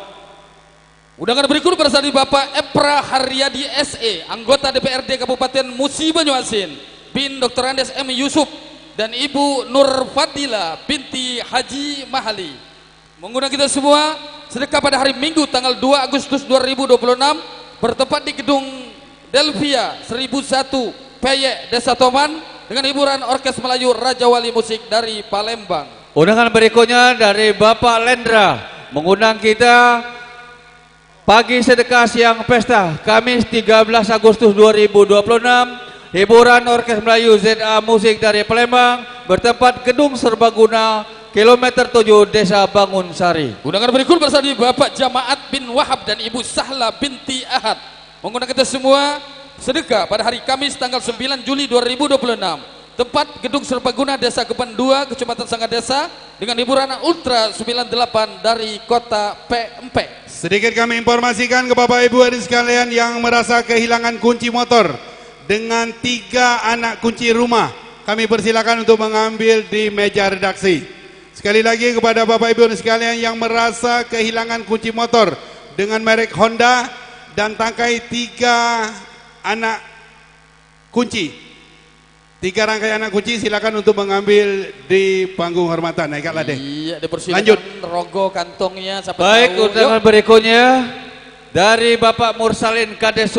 Undangan berikut berasal dari Bapak Epra Haryadi SE anggota DPRD Kabupaten Musi Banyuasin bin Dr. Andes M. Yusuf dan Ibu Nur Fadila binti Haji Mahali. Mengundang kita semua sedekah pada hari Minggu tanggal 2 Agustus 2026 bertempat di Gedung Delvia 1001 Peyek Desa Toman dengan hiburan Orkes Melayu Raja Wali Musik dari Palembang. Undangan berikutnya dari Bapak Lendra mengundang kita pagi sedekah siang pesta Kamis 13 Agustus 2026 hiburan Orkes Melayu ZA Musik dari Palembang bertempat Gedung Serbaguna kilometer 7 Desa Bangun Sari. Undangan berikut berasal dari Bapak Jamaat bin Wahab dan Ibu Sahla binti Ahad. Mengundang kita semua sedekah pada hari Kamis tanggal 9 Juli 2026 tempat Gedung Serbaguna Desa Keban 2 Kecamatan Sangadesa dengan hiburan Ultra 98 dari Kota PMP. Sedikit kami informasikan ke Bapak Ibu hadirin sekalian yang merasa kehilangan kunci motor dengan 3 anak kunci rumah, kami persilakan untuk mengambil di meja redaksi. Sekali lagi kepada Bapak Ibu sekalian yang merasa kehilangan kunci motor dengan merek Honda dan tangkai 3 anak kunci, 3 rangkaian anak kunci, silakan untuk mengambil di panggung hormatan. Naiklah deh. Iya, dipersilakan. Lanjut. Rogo kantongnya. Baik, undangan berikutnya dari Bapak Mursalin Kades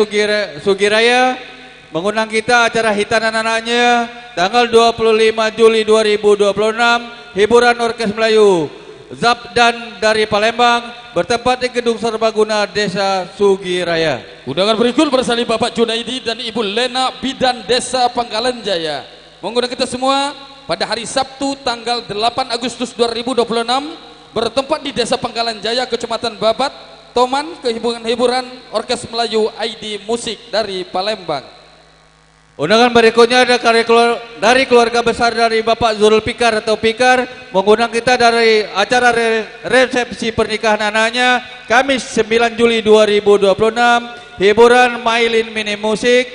Sugiraya mengundang kita acara hitanan anaknya tanggal 25 Juli 2026 hiburan Orkes Melayu Zabdan dari Palembang bertempat di Gedung Serbaguna Desa Sugiraya. Undangan berikut berasal dari Bapak Junaidi dan Ibu Lena Bidan Desa Pangkalan Jaya. Mengundang kita semua pada hari Sabtu tanggal 8 Agustus 2026 bertempat di Desa Pangkalan Jaya Kecamatan Babat Toman ke hiburan Orkes Melayu ID Musik dari Palembang. Undangan berikutnya ada dari keluarga besar dari Bapak Zul Pikar atau Pikar mengundang kita dari acara resepsi pernikahan anaknya Kamis 9 Juli 2026, hiburan Mailin Mini Musik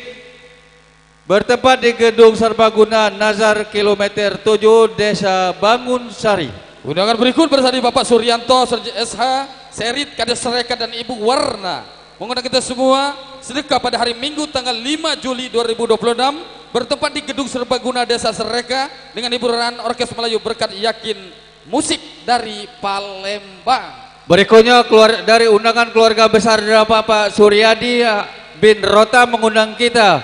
bertempat di Gedung Serbaguna Nazar Kilometer 7 Desa Bangun Sari. Undangan berikut bersama Bapak Suryanto SH, Serit Kades Sereka dan Ibu Warna mengundang kita semua sedekah pada hari Minggu tanggal 5 Juli 2026 bertempat di Gedung Serbaguna Desa Sereka dengan hiburan Orkes Melayu Berkat Yakin Musik dari Palembang. Berikutnya dari undangan keluarga besar Bapak Suryadi bin Rota mengundang kita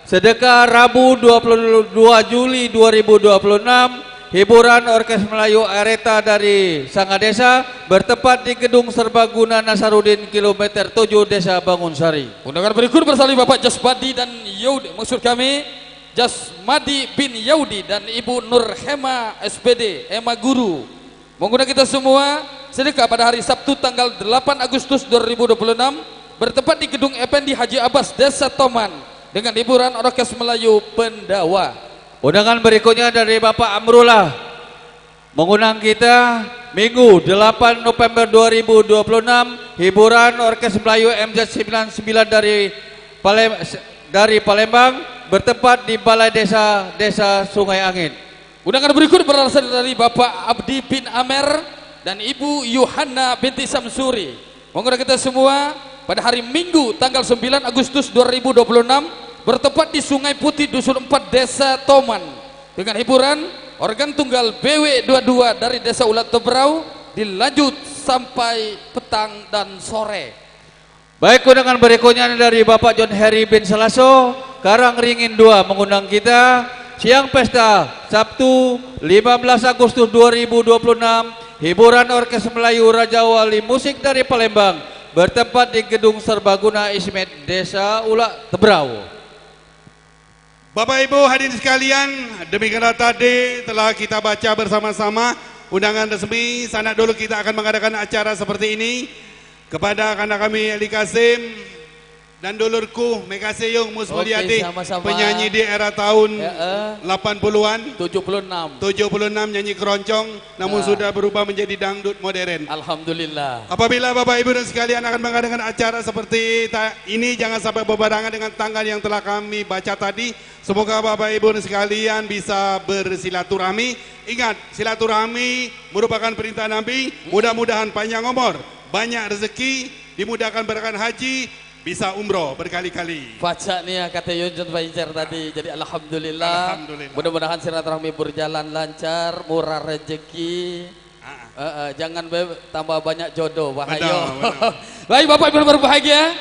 sedekah Rabu 22 Juli 2026 hiburan Orkes Melayu Areta dari Sangadesa bertempat di Gedung Serbaguna Nasarudin Kilometer 7 Desa Bangun Sari. Undangan berikut bersama Bapak Jasmadi dan Yaudi, maksud kami Jasmadi bin Yaudi dan Ibu Nur Hema SPD Ema Guru mengundang kita semua sedekah pada hari Sabtu tanggal 8 Agustus 2026 bertempat di Gedung Effendi Haji Abbas Desa Toman dengan hiburan Orkes Melayu Pendawa. Undangan berikutnya dari Bapak Amrullah mengundang kita Minggu 8 November 2026 hiburan Orkes Melayu MZ99 dari Palembang bertempat di Balai Desa Sungai Angin. Undangan berikut berasal dari Bapak Abdi bin Amer dan Ibu Yohana binti Samsuri mengundang kita semua pada hari Minggu tanggal 9 Agustus 2026 bertempat di Sungai Putih Dusun 4 Desa Toman dengan hiburan organ tunggal BW22 dari Desa Ulat Tebrau dilanjut sampai petang dan sore. Baik, undangan berikutnya dari Bapak John Harry bin Selaso Karangringin 2 mengundang kita siang pesta Sabtu 15 Agustus 2026 hiburan Orkes Melayu Raja Wali Musik dari Palembang bertempat di Gedung Serbaguna Ismet Desa Ulat Tebrau. Bapak Ibu hadirin sekalian, demikianlah tadi telah kita baca bersama-sama undangan resmi. Sanak dulu kita akan mengadakan acara seperti ini kepada kanak kami Eli Kasim dan dulurku Mekaseyung Musmulyadi, penyanyi di era tahun 80-an 76 nyanyi keroncong namun sudah berubah menjadi dangdut modern. Alhamdulillah. Apabila Bapak Ibu dan sekalian akan mengadakan acara seperti ini, jangan sampai berbarengan dengan tanggal yang telah kami baca tadi. Semoga Bapak Ibu dan sekalian bisa bersilaturahmi. Ingat, silaturahmi merupakan perintah Nabi. Mudah-mudahan panjang umur, banyak rezeki, dimudahkan berkah haji, bisa umroh berkali-kali. Baca nih ya kata Yunjun Fajar tadi. Jadi alhamdulillah. Mudah-mudahan silaturahmi berjalan lancar, murah rezeki. Jangan tambah banyak jodoh, bahaya. Baik Bapak Ibu berbahagia.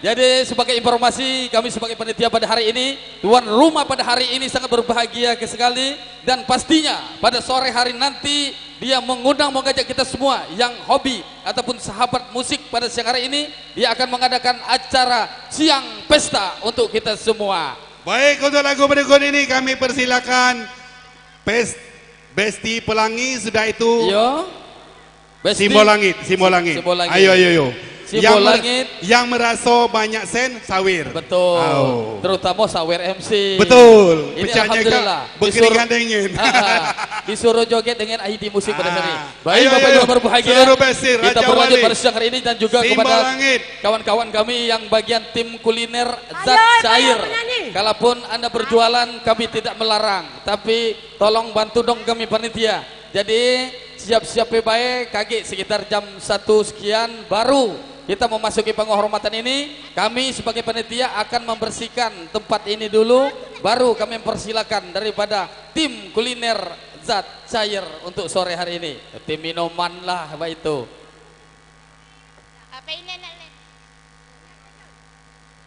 Jadi sebagai informasi kami sebagai panitia pada hari ini, tuan rumah pada hari ini sangat berbahagia sekali dan pastinya pada sore hari nanti dia mengajak kita semua yang hobi ataupun sahabat musik pada siang hari ini, dia akan mengadakan acara siang pesta untuk kita semua. Baik, untuk lagu berikut ini kami persilakan Besti Pelangi sudah itu. Yo. Simbol langit. Ayo. Yang merasa banyak sen sawir. Betul. Terutama sawir MC. Betul. Ini alhamdulillah. Berkeringan dingin. Disuruh joget dengan ID musik pada hari. Baik Bapak Ibu berbahagia. Seluruh Besir, kita berlanjut pada siang hari ini dan juga Simbol kepada langit. kawan-kawan kami yang bagian tim kuliner zat cair. Kalaupun Anda berjualan kami tidak melarang, tapi tolong bantu dong kami panitia. Jadi siap-siap baik kaget sekitar jam 1 sekian baru kita memasuki penghormatan ini. Kami sebagai panitia akan membersihkan tempat ini dulu, baru kami mempersilakan daripada tim kuliner zat cair untuk sore hari ini. Tim minuman lah apa itu.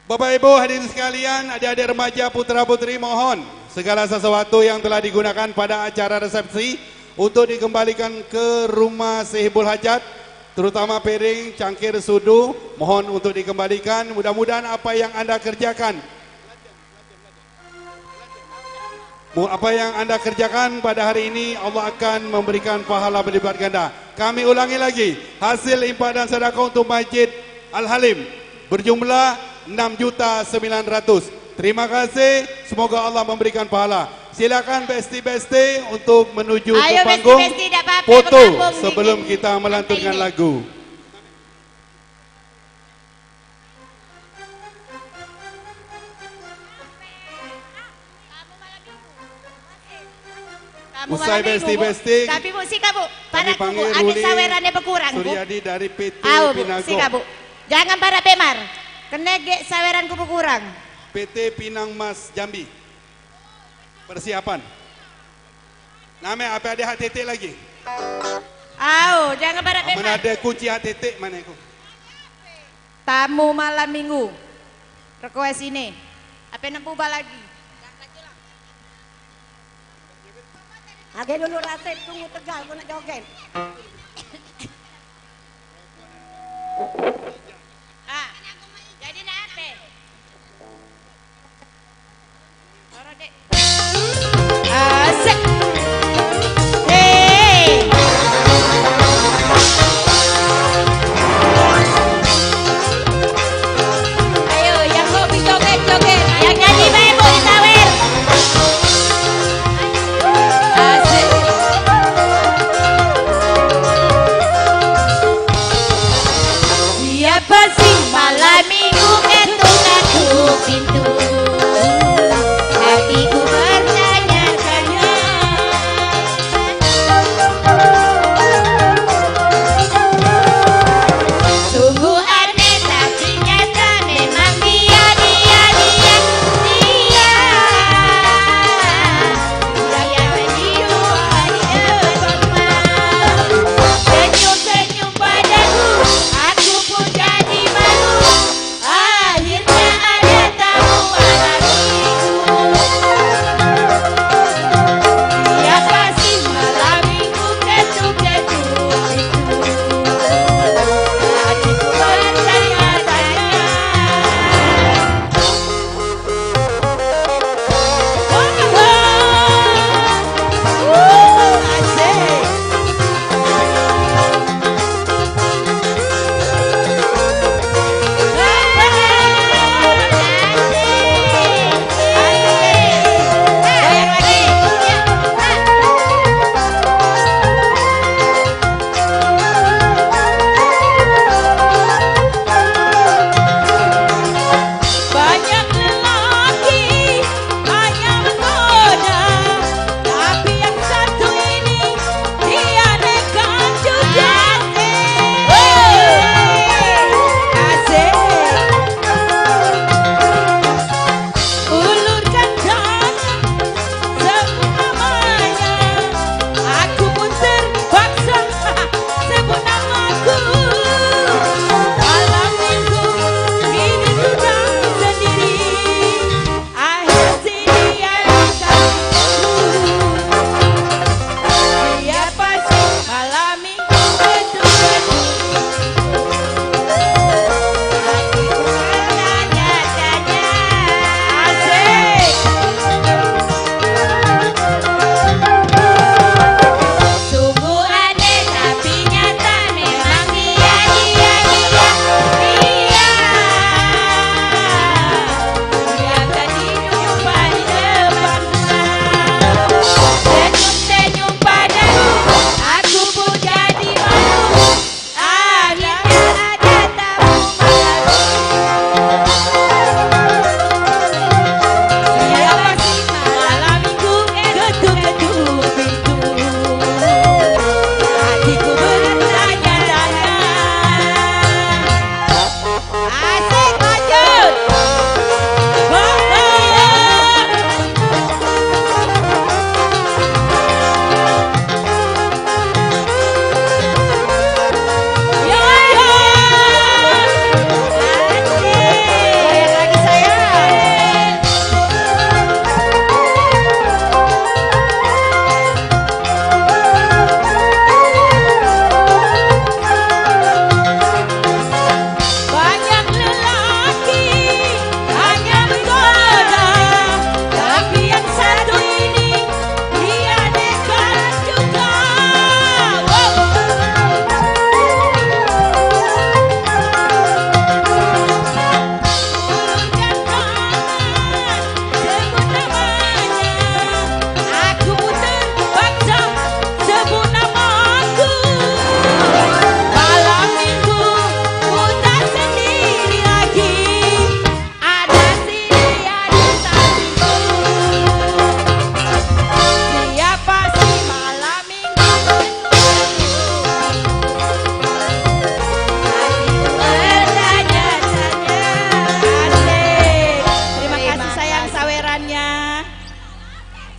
Bapak Ibu hadirin sekalian, adik-adik remaja putra putri, mohon segala sesuatu yang telah digunakan pada acara resepsi untuk dikembalikan ke rumah sehibul hajat, terutama piring, cangkir, sudu, mohon untuk dikembalikan. Mudah-mudahan apa yang Anda kerjakan, pada hari ini Allah akan memberikan pahala berlipat ganda. Kami ulangi lagi, hasil infak dan sedekah untuk Masjid Al-Halim berjumlah 6.900.000. Terima kasih, semoga Allah memberikan pahala. Silakan besti-besti untuk menuju ke panggung foto sebelum kita melantunkan lagu. Usai besti-besti, Tapi bu, sika bu, kami para panggil kubu, ada Ruli sawerannya berkurang bu. Suryadi dari PT Bu, Pinago. sika bu, jangan para pemar, kena ge saweranku berkurang. PT Pinang Mas Jambi. Persiapan. Nama apa ada hak titik lagi? Jangan para pemar. Mana ada kunci hak titik mana aku? Tamu malam minggu, request ini, apa yang puba lagi? Agak dulu Rasib, tunggu Tegal, aku nak joget. Jadi nak apa? Taruh dek. Asik. Hei. Ayo, yang hobi joget-joget, yang nyanyi baik bu disawer. Asik.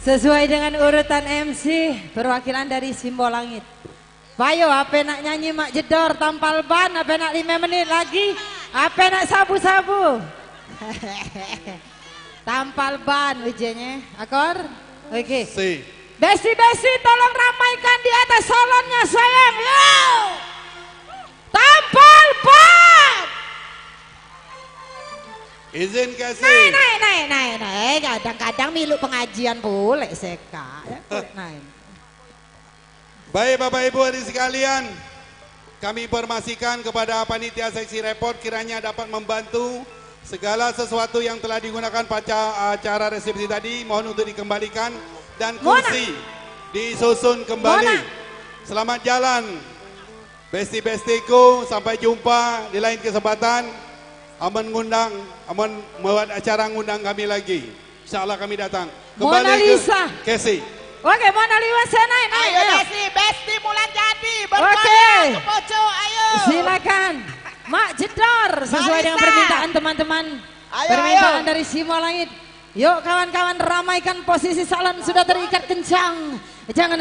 Sesuai dengan urutan MC, perwakilan dari Simbol Langit. Bayo, apa nak nyanyi Mak Jedor tampal ban, apa nak 5 menit lagi, apa nak sabu-sabu. Tampal ban ujiannya, akor? Oke. Besti-besti tolong ramaikan di atas salonnya sayang. Yo! Tampal ban. Izin kasih. Naik. Kadang-kadang milu pengajian boleh seka. Ya, boleh naik. Baik Bapak Ibu hadirin sekalian, kami informasikan kepada panitia seksi report kiranya dapat membantu segala sesuatu yang telah digunakan pada acara resepsi tadi mohon untuk dikembalikan dan kursi disusun kembali. Selamat jalan besti-bestiku, sampai jumpa di lain kesempatan. Aman membuat acara ngundang kami lagi. Insyaallah kami datang. Kembali ke Casey. Oke, Mona Lisa naik. Ayo besti mulai jadi. Oke. Ke pojok, ayo. Silakan. Mak Jedor sesuai dengan permintaan teman-teman. Permintaan dari Simbol Langit. Yuk kawan-kawan ramaikan posisi salon sudah terikat kencang. Jangan